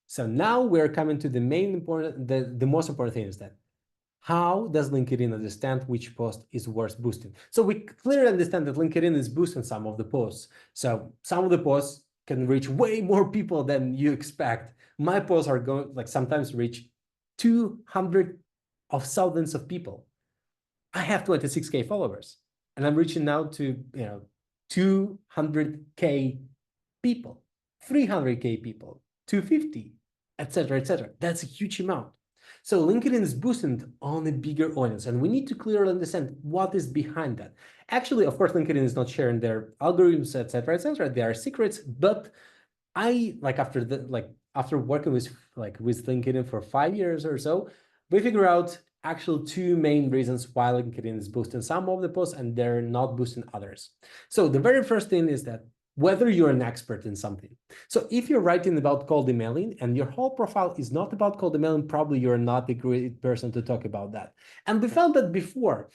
So now we're coming to the most important thing is that how does LinkedIn understand which post is worth boosting? So we clearly understand that LinkedIn is boosting some of the posts. So some of the posts can reach way more people than you expect. My posts are going, like, sometimes reach 200 of thousands of people. I have 26K followers and I'm reaching now to 200K people, 300K people, 250, etc., etc. That's a huge amount. So LinkedIn is boosting on a bigger audience, and we need to clearly understand what is behind that. Actually, of course, LinkedIn is not sharing their algorithms, etc., etc. They are secrets, but I, like, after working with LinkedIn for 5 years or so, we figure out actual two main reasons why LinkedIn is boosting some of the posts and they're not boosting others. So the very first thing is that whether you're an expert in something. So if you're writing about cold emailing and your whole profile is not about cold emailing, probably you're not the great person to talk about that. And we found that before,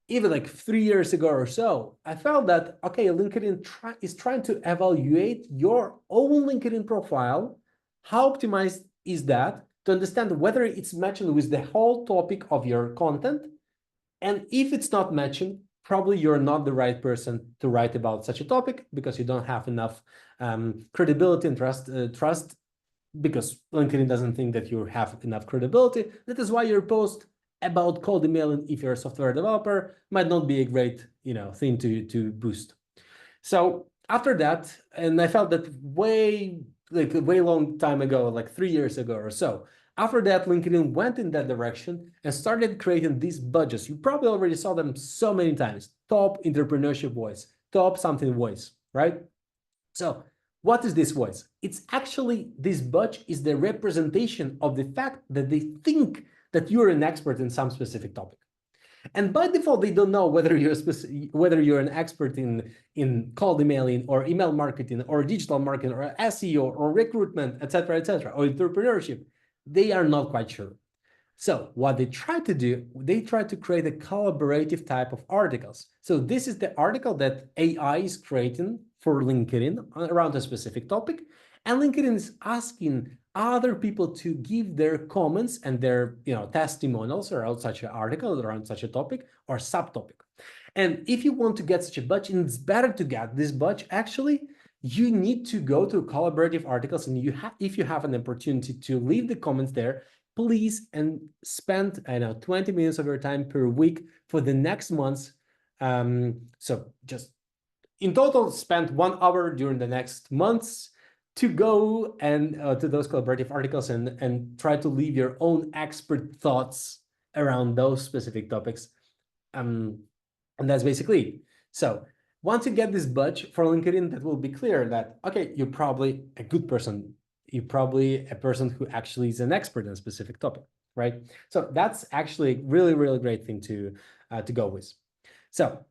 even like 3 years ago or so, I found that, okay, LinkedIn is trying to evaluate your own LinkedIn profile. How optimized is that to understand whether it's matching with the whole topic of your content? And if it's not matching, probably you're not the right person to write about such a topic because you don't have enough credibility and trust, because LinkedIn doesn't think that you have enough credibility. That is why your post about cold emailing, if you're a software developer, might not be a great thing to boost. So after that, and I felt that way long time ago, like 3 years ago or so. After that, LinkedIn went in that direction and started creating these budgets. You probably already saw them so many times. Top entrepreneurship voice, top something voice, right? So what is this voice? It's actually, this budge is the representation of the fact that they think that you're an expert in some specific topic. And by default, they don't know whether you're an expert in cold emailing or email marketing or digital marketing or SEO or recruitment, etc., or entrepreneurship. They are not quite sure. So what they try to do, they try to create a collaborative type of articles. So this is the article that AI is creating for LinkedIn around a specific topic. And LinkedIn is asking other people to give their comments and their testimonials around such an article, around such a topic or subtopic. And if you want to get such a budget, and it's better to get this budget, actually, you need to go to collaborative articles, and if you have an opportunity to leave the comments there, please, and spend 20 minutes of your time per week for the next months. So just in total, spend 1 hour during the next months to go and to those collaborative articles and try to leave your own expert thoughts around those specific topics. And that's basically it. So once you get this budge for LinkedIn, that will be clear that, okay, you're probably a good person. You're probably a person who actually is an expert in a specific topic, right? So that's actually a really, really great thing to go with. So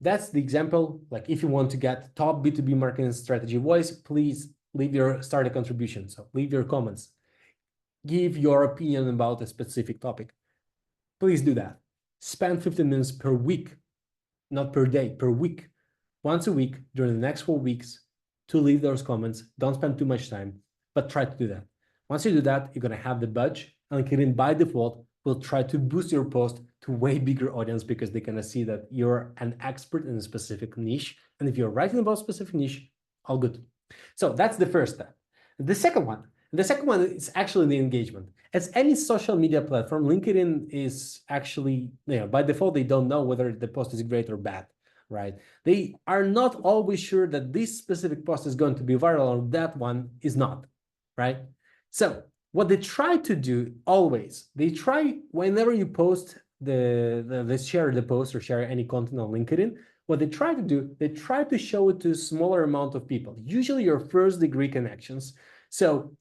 that's the example. Like, if you want to get top B2B marketing strategy voice, please leave your starter contribution. So leave your comments. Give your opinion about a specific topic. Please do that. Spend 15 minutes per week, not per day, per week. Once a week during the next 4 weeks to leave those comments. Don't spend too much time, but try to do that. Once you do that, you're going to have the budge, and LinkedIn by default will try to boost your post to way bigger audience because they're going to see that you're an expert in a specific niche. And if you're writing about a specific niche, all good. So that's the first step. The second one is actually the engagement. As any social media platform, LinkedIn is actually, by default, they don't know whether the post is great or bad, right? They are not always sure that this specific post is going to be viral or that one is not, right? So what they try to do always, they try, whenever you post they share the post or share any content on LinkedIn, what they try to do, they try to show it to a smaller amount of people, usually your first degree connections. So,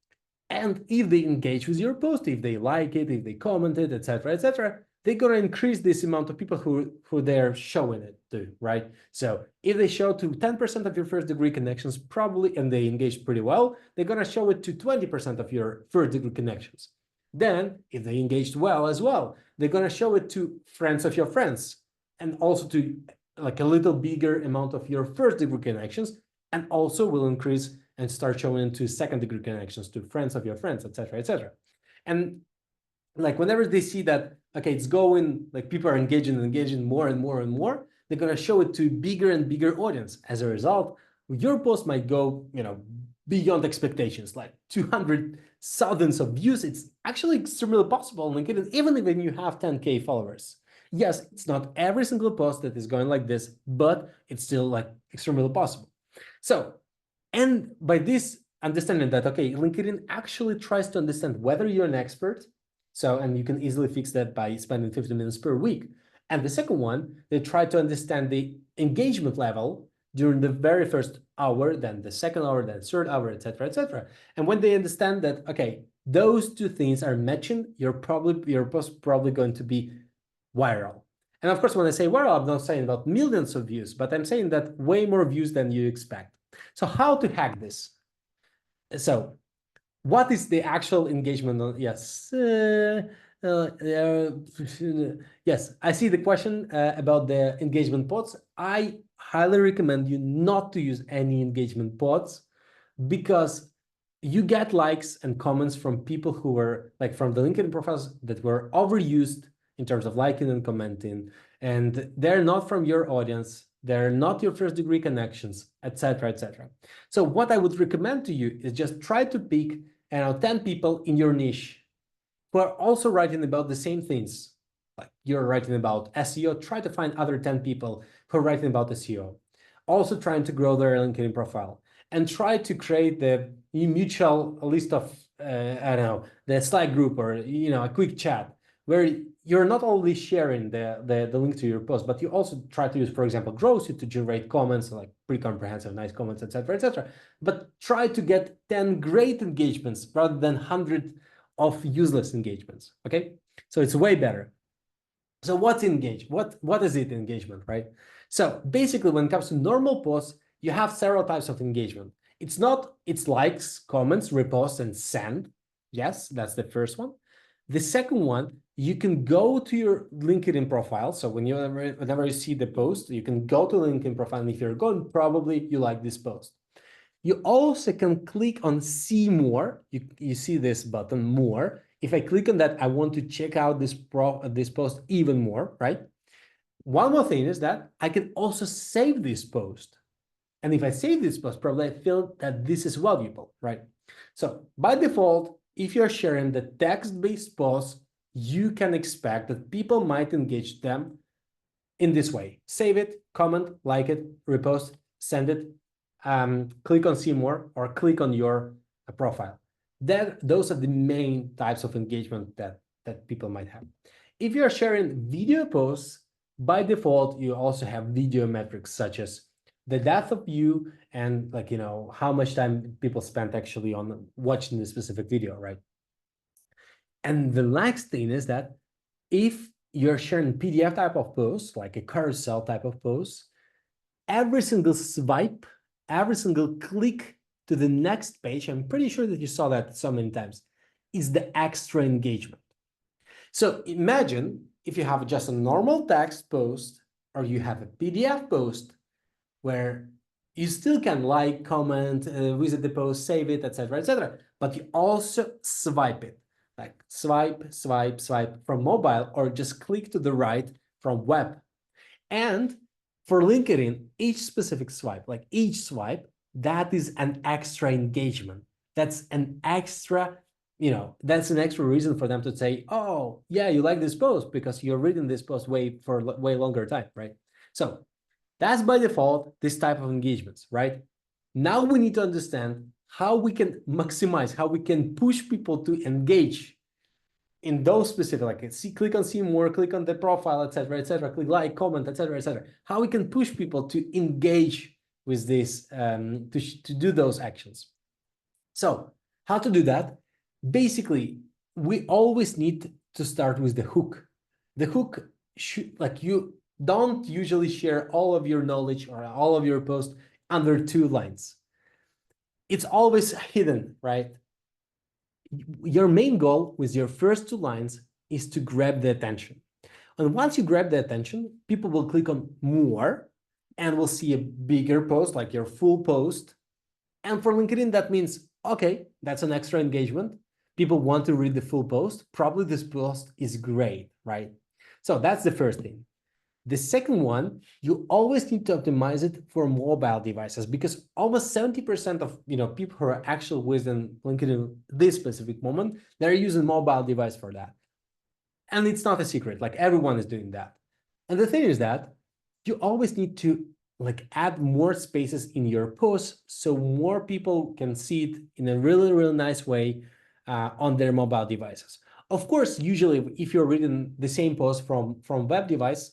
and if they engage with your post, if they like it, if they comment it, etc., they're gonna increase this amount of people who they're showing it to, right? So if they show to 10% of your first degree connections, probably, and they engage pretty well, they're gonna show it to 20% of your first degree connections. Then, if they engaged well as well, they're gonna show it to friends of your friends, and also to like a little bigger amount of your first degree connections, and also will increase and start showing to second degree connections, to friends of your friends, etc. And like whenever they see that, okay, it's going, like people are engaging more and more and more, they're going to show it to bigger and bigger audience. As a result, your post might go, beyond expectations, like 200 thousands of views. It's actually extremely possible on LinkedIn, even if you have 10K followers. Yes, it's not every single post that is going like this, but it's still like extremely possible. So, and by this understanding that, okay, LinkedIn actually tries to understand whether you're an expert. So, and you can easily fix that by spending 50 minutes per week. And the second one, they try to understand the engagement level during the very first hour, then the second hour, then third hour, etc. And when they understand that, okay, those two things are matching, your post probably going to be viral. And of course, when I say viral, I'm not saying about millions of views, but I'm saying that way more views than you expect. So how to hack this? So what is the actual engagement on? Yes. Yes, I see the question about the engagement pods. I highly recommend you not to use any engagement pods, because you get likes and comments from people who were like from the LinkedIn profiles that were overused in terms of liking and commenting, and they're not from your audience. They're not your first degree connections, etc. So what I would recommend to you is just try to pick 10 people in your niche who are also writing about the same things. Like you're writing about SEO, try to find other 10 people who are writing about SEO, also trying to grow their LinkedIn profile, and try to create the mutual list of, I don't know, the Slack group, or, a quick chat where you're not only sharing the link to your post, but you also try to use, for example, Growsuit to generate comments, like pretty comprehensive, nice comments, etc. But try to get 10 great engagements rather than 100 of useless engagements. Okay, so it's way better. So what's engage? What is it, engagement, right? So basically, when it comes to normal posts, you have several types of engagement. It's likes, comments, reposts, and send. Yes, that's the first one. The second one, you can go to your LinkedIn profile. So whenever you see the post, you can go to LinkedIn profile, and if you're going, probably you like this post. You also can click on see more. You see this button, more. If I click on that, I want to check out this post even more, right? One more thing is that I can also save this post. And if I save this post, probably I feel that this is valuable, right? So by default, if you're sharing the text-based posts, you can expect that people might engage them in this way. Save it, comment, like it, repost, send it, click on see more, or click on your profile. Those are the main types of engagement that people might have. If you're sharing video posts, by default, you also have video metrics such as the depth of view and how much time people spent actually on watching the specific video, right? And the next thing is that if you're sharing PDF type of posts, like a carousel type of post, every single swipe, every single click to the next page, I'm pretty sure that you saw that so many times, is the extra engagement. So imagine if you have just a normal text post, or you have a PDF post where you still can like, comment, visit the post, save it, etc., but you also swipe it, like swipe from mobile, or just click to the right from web. And for LinkedIn, each specific swipe, like each swipe, that is an extra engagement. That's an extra, that's an extra reason for them to say, oh, yeah, you like this post because you're reading this post for way longer time, right? So that's by default, this type of engagements, right? Now we need to understand how we can maximize, how we can push people to engage in those specific, like click on see more, click on the profile, etc., click like, comment, etc., how we can push people to engage with this, to do those actions. So how to do that? Basically, we always need to start with the hook. The hook should, like, you don't usually share all of your knowledge or all of your post under 2 lines. It's always hidden, right? Your main goal with your first 2 lines is to grab the attention. And once you grab the attention, people will click on more and will see a bigger post, like your full post. And for LinkedIn, that means, okay, that's an extra engagement. People want to read the full post. Probably this post is great, right? So that's the first thing. The second one, you always need to optimize it for mobile devices, because almost 70% of people who are actually within LinkedIn this specific moment, they're using mobile device for that. And it's not a secret, like everyone is doing that. And the thing is that you always need to add more spaces in your posts so more people can see it in a really, really nice way on their mobile devices. Of course, usually if you're reading the same post from web device,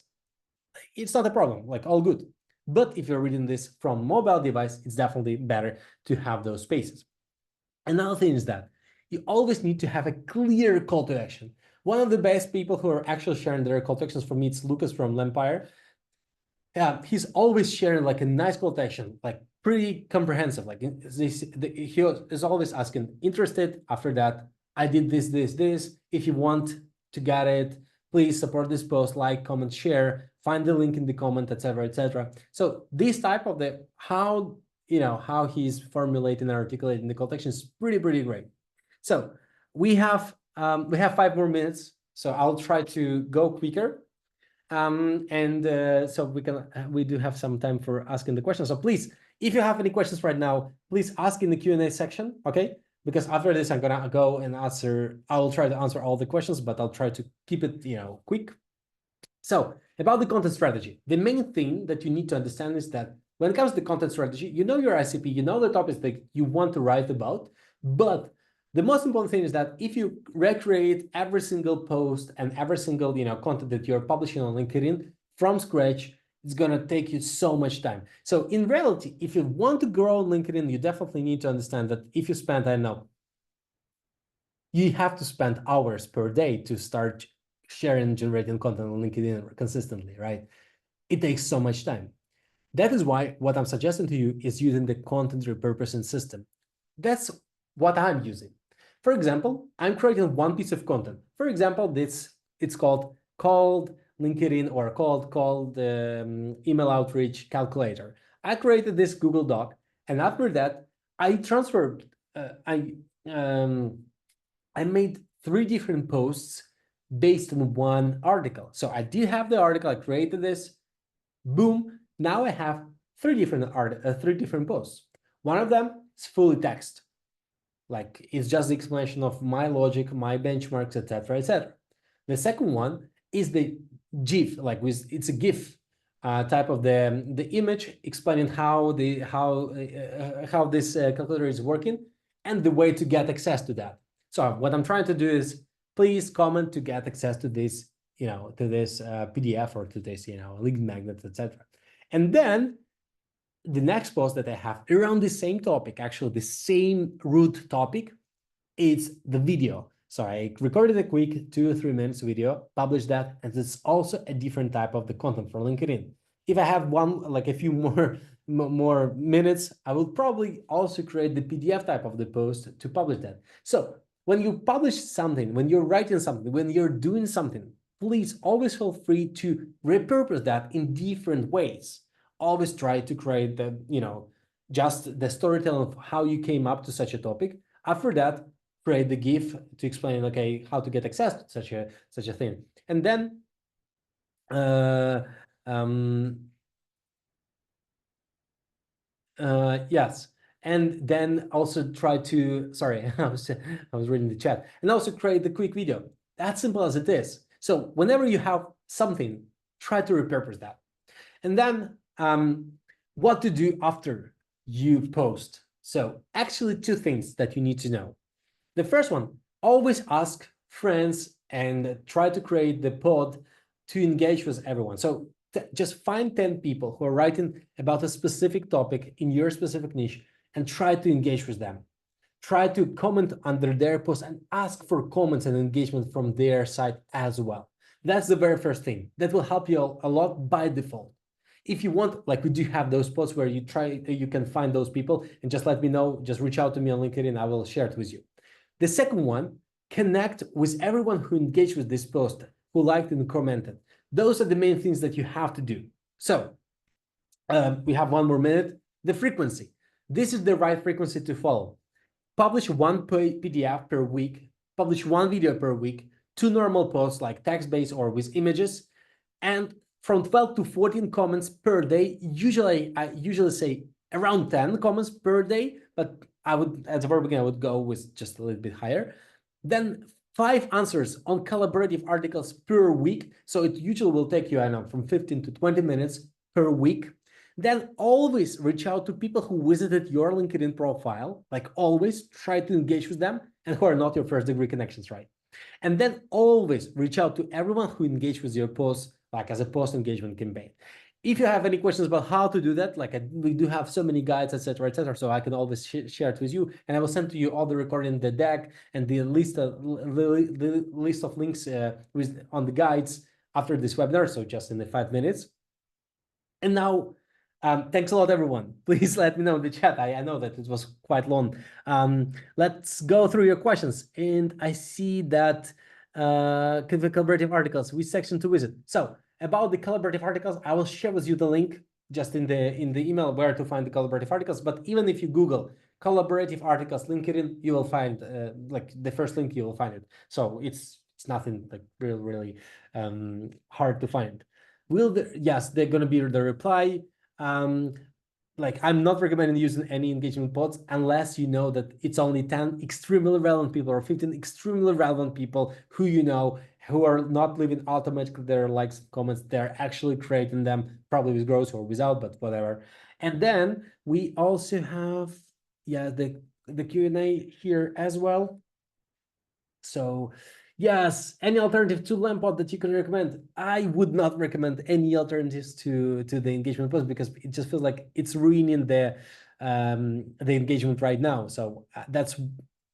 it's not a problem, like all good. But if you're reading this from mobile device, it's definitely better to have those spaces. Another thing is that you always need to have a clear call to action. One of the best people who are actually sharing their call to actions for me, it's Lucas from Lempire. Yeah, he's always sharing like a nice call to action, like pretty comprehensive. Like he is always asking, interested, after that, I did this, this, this. If you want to get it, please support this post, like, comment, share, find the link in the comment, etc., etc. So this type of how he's formulating and articulating the call to action is pretty great. So we have 5 more minutes, so I'll try to go quicker. So we do have some time for asking the questions. So please, if you have any questions right now, please ask in the Q&A section, okay? Because after this, I'm gonna go and answer. I will try to answer all the questions, but I'll try to keep it, quick. So about the content strategy, the main thing that you need to understand is that when it comes to content strategy, you know your ICP, you know the topics that you want to write about, but the most important thing is that if you recreate every single post and every single content that you're publishing on LinkedIn from scratch, it's going to take you so much time. So in reality, if you want to grow on LinkedIn, you definitely need to understand that if you spend, I don't know, you have to spend hours per day to start sharing and generating content on LinkedIn consistently, right? It takes so much time. That is why what I'm suggesting to you is using the content repurposing system. That's what I'm using. For example, I'm creating one piece of content. For example, it's called LinkedIn or called email outreach calculator. I created this Google Doc, and after that, I transferred. I made 3 different posts based on one article. So I did have the article. I created this. Boom. Now I have 3 different posts. One of them is fully text. Like, it's just the explanation of my logic, my benchmarks, etc., etc. The second one is the GIF, it's a GIF type of the image explaining how this calculator is working and the way to get access to that. So what I'm trying to do is, please comment to get access to this, to this PDF or to this, lead magnet, etc. And then the next post that I have around the same topic, actually the same root topic, is the video. So I recorded a quick 2 or 3 minutes video, published that, and it's also a different type of the content for LinkedIn. If I have a few more minutes, I will probably also create the PDF type of the post to publish that. So when you publish something, when you're writing something, when you're doing something, please always feel free to repurpose that in different ways. Always try to create just the storytelling of how you came up to such a topic. After that, create the GIF to explain, okay, how to get access to such a thing. And then yes, and then also try to, sorry, I was reading the chat, and also create the quick video. That's simple as it is. So whenever you have something, try to repurpose that. And then what to do after you post. So actually 2 things that you need to know. The first one, always ask friends, and try to create the pod to engage with everyone. So just find 10 people who are writing about a specific topic in your specific niche and try to engage with them. Try to comment under their post and ask for comments and engagement from their side as well. That's the very first thing. That will help you a lot by default. If you want, like we do have those posts where you can find those people and just let me know, just reach out to me on LinkedIn, I will share it with you. The second one, connect with everyone who engaged with this post, who liked and commented. Those are the main things that you have to do. So we have 1 more minute. The frequency. This is the right frequency to follow. Publish one PDF per week, publish one video per week, 2 normal posts like text-based or with images, and from 12 to 14 comments per day. I usually say around 10 comments per day, but I would, at the very beginning, I would go with just a little bit higher. Then 5 answers on collaborative articles per week. So it usually will take you, I know, from 15 to 20 minutes per week. Then always reach out to people who visited your LinkedIn profile, like always try to engage with them and who are not your first degree connections, right? And then always reach out to everyone who engaged with your posts, like as a post engagement campaign. If you have any questions about how to do that, like we do have so many guides, etc., so I can always share it with you, and I will send to you all the recording, the deck, and the list of links on the guides after this webinar, so just in the 5 minutes. And now, thanks a lot, everyone. Please let me know in the chat. I know that it was quite long. Let's go through your questions. And I see that the collaborative articles, which section to visit. So about the collaborative articles, I will share with you the link just in the email where to find the collaborative articles. But even if you Google collaborative articles LinkedIn, you will find like the first link, you will find it. So it's nothing like really hard to find. Yes, they're going to be the reply. Like I'm not recommending using any engagement pods unless you know that it's only 10 extremely relevant people or 15 extremely relevant people who you know, who are not leaving automatically their likes, comments. They're actually creating them, probably with growth or without, but whatever. And then we also have, yeah, the Q&A here as well. So yes, any alternative to Lampod that you can recommend? I would not recommend any alternatives to the engagement post because it just feels like it's ruining the engagement right now. So that's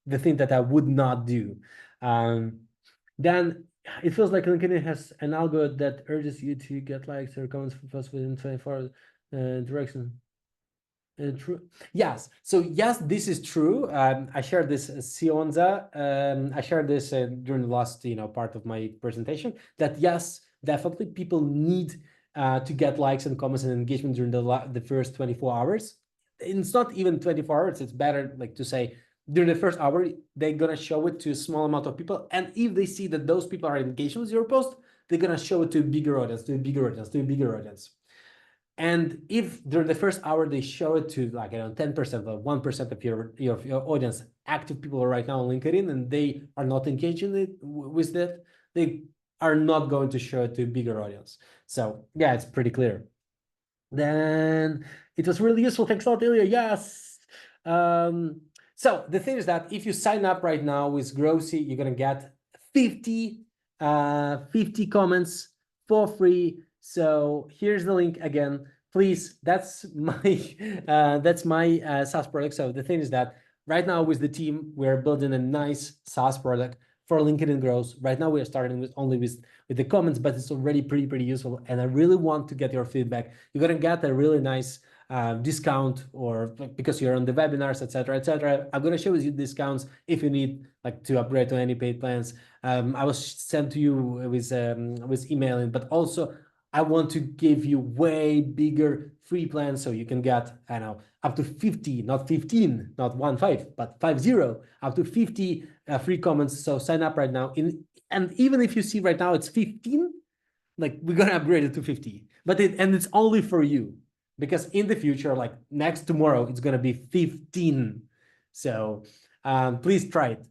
the thing that I would not do. Then it feels like LinkedIn has an algorithm that urges you to get likes or comments for posts within 24 hours direction. True. Yes. So yes, this is true. I shared this Sionza. I shared this during the last, part of my presentation. That yes, definitely people need to get likes and comments and engagement during the first 24 hours. It's not even 24 hours. It's better like to say during the first hour they're gonna show it to a small amount of people, and if they see that those people are engaged with your post, they're gonna show it to a bigger audience, to a bigger audience, to a bigger audience. And if during the first hour they show it to like 10% or 1% of your audience, active people right now on LinkedIn, and they are not engaging with it, they are not going to show it to a bigger audience. So yeah, it's pretty clear. Then it was really useful. Thanks a lot, Ilya. Yes. So the thing is that if you sign up right now with Growsy, you're gonna get 50 comments for free. So here's the link again. Please, that's my SaaS product. So the thing is that right now with the team, we're building a nice SaaS product for LinkedIn growth. Right now we're starting with only with the comments, but it's already pretty useful. And I really want to get your feedback. You're gonna get a really nice discount, or because you're on the webinars, etc., etc. I'm gonna share with you discounts if you need like to upgrade to any paid plans. I will send to you with emailing, but also I want to give you way bigger free plans so you can get, I know, up to 50, not 15, not 15, but 50, up to 50 free comments. So sign up right now. And even if you see right now it's 15, like we're gonna upgrade it to 50, but it's only for you, because in the future, like next tomorrow, it's gonna be 15. So please try it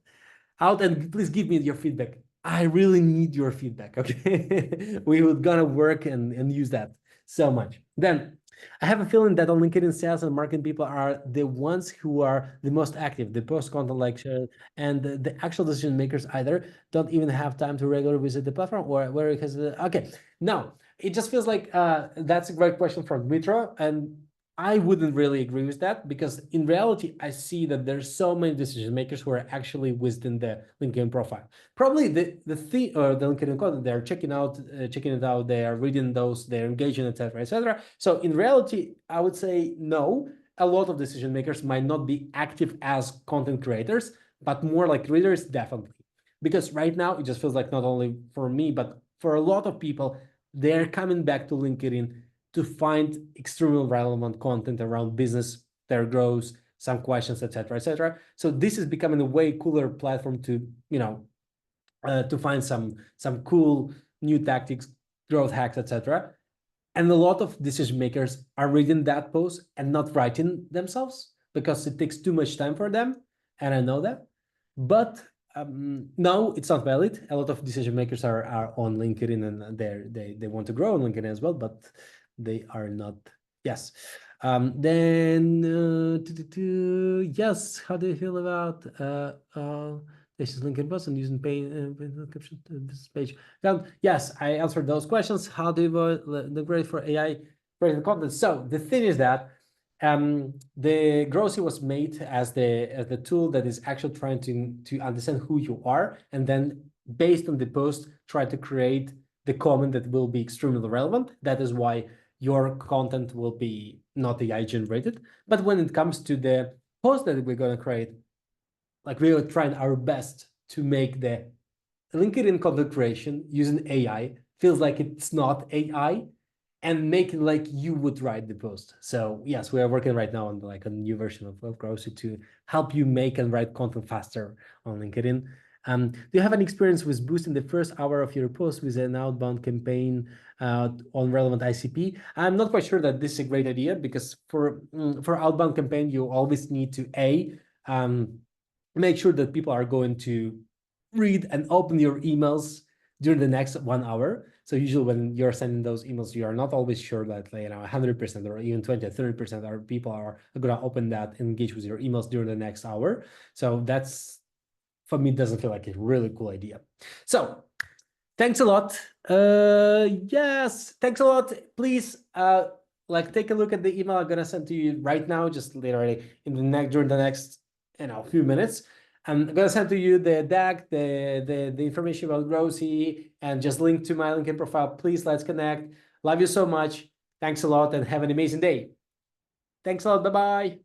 out and please give me your feedback. I really need your feedback. Okay, we were gonna work and use that so much. Then I have a feeling that on LinkedIn, sales and marketing people are the ones who are the most active, the post content like share, and the actual decision makers either don't even have time to regularly visit the platform or where it has okay. Now it just feels like that's a great question from Dmitro, and I wouldn't really agree with that because in reality, I see that there's so many decision makers who are actually within the LinkedIn profile. Probably the thing or the LinkedIn content they're checking it out, they are reading those, they're engaging, etc., etc. So in reality, I would say no. A lot of decision makers might not be active as content creators, but more like readers, definitely. Because right now it just feels like not only for me, but for a lot of people, they're coming back to LinkedIn to find extremely relevant content around business, their growth, some questions, etc., etc. So this is becoming a way cooler platform to to find some cool new tactics, growth hacks, etc. And a lot of decision makers are reading that post and not writing themselves because it takes too much time for them, and I know that. But no, it's not valid. A lot of decision makers are on LinkedIn and they want to grow on LinkedIn as well, but they are not. Yes. Then yes, how do you feel about this is LinkedIn post and using pay encryption to this page? Yes, I answered those questions. How do you the grade for AI created content? So the thing is that the Grossi was made as the tool that is actually trying to understand who you are, and then based on the post, try to create the comment that will be extremely relevant. That is why your content will be not AI generated. But when it comes to the post that we're going to create, like we are trying our best to make the LinkedIn content creation using AI feels like it's not AI and make it like you would write the post. So yes, we are working right now on like a new version of Grossi to help you make and write content faster on LinkedIn. Do you have any experience with boosting the first hour of your post with an outbound campaign on relevant ICP? I'm not quite sure that this is a great idea because for outbound campaign, you always need to um, make sure that people are going to read and open your emails during the next 1 hour. So usually when you're sending those emails, you are not always sure that 100% or even 20 or 30% of people are going to open that and engage with your emails during the next hour. So that's, for me, doesn't feel like a really cool idea. So thanks a lot. Yes, thanks a lot. Please, take a look at the email I'm gonna send to you right now, just literally in the next during the next few minutes. I'm gonna send to you the deck, the information about Grossi, and just link to my LinkedIn profile. Please, let's connect. Love you so much. Thanks a lot, and have an amazing day. Thanks a lot. Bye bye.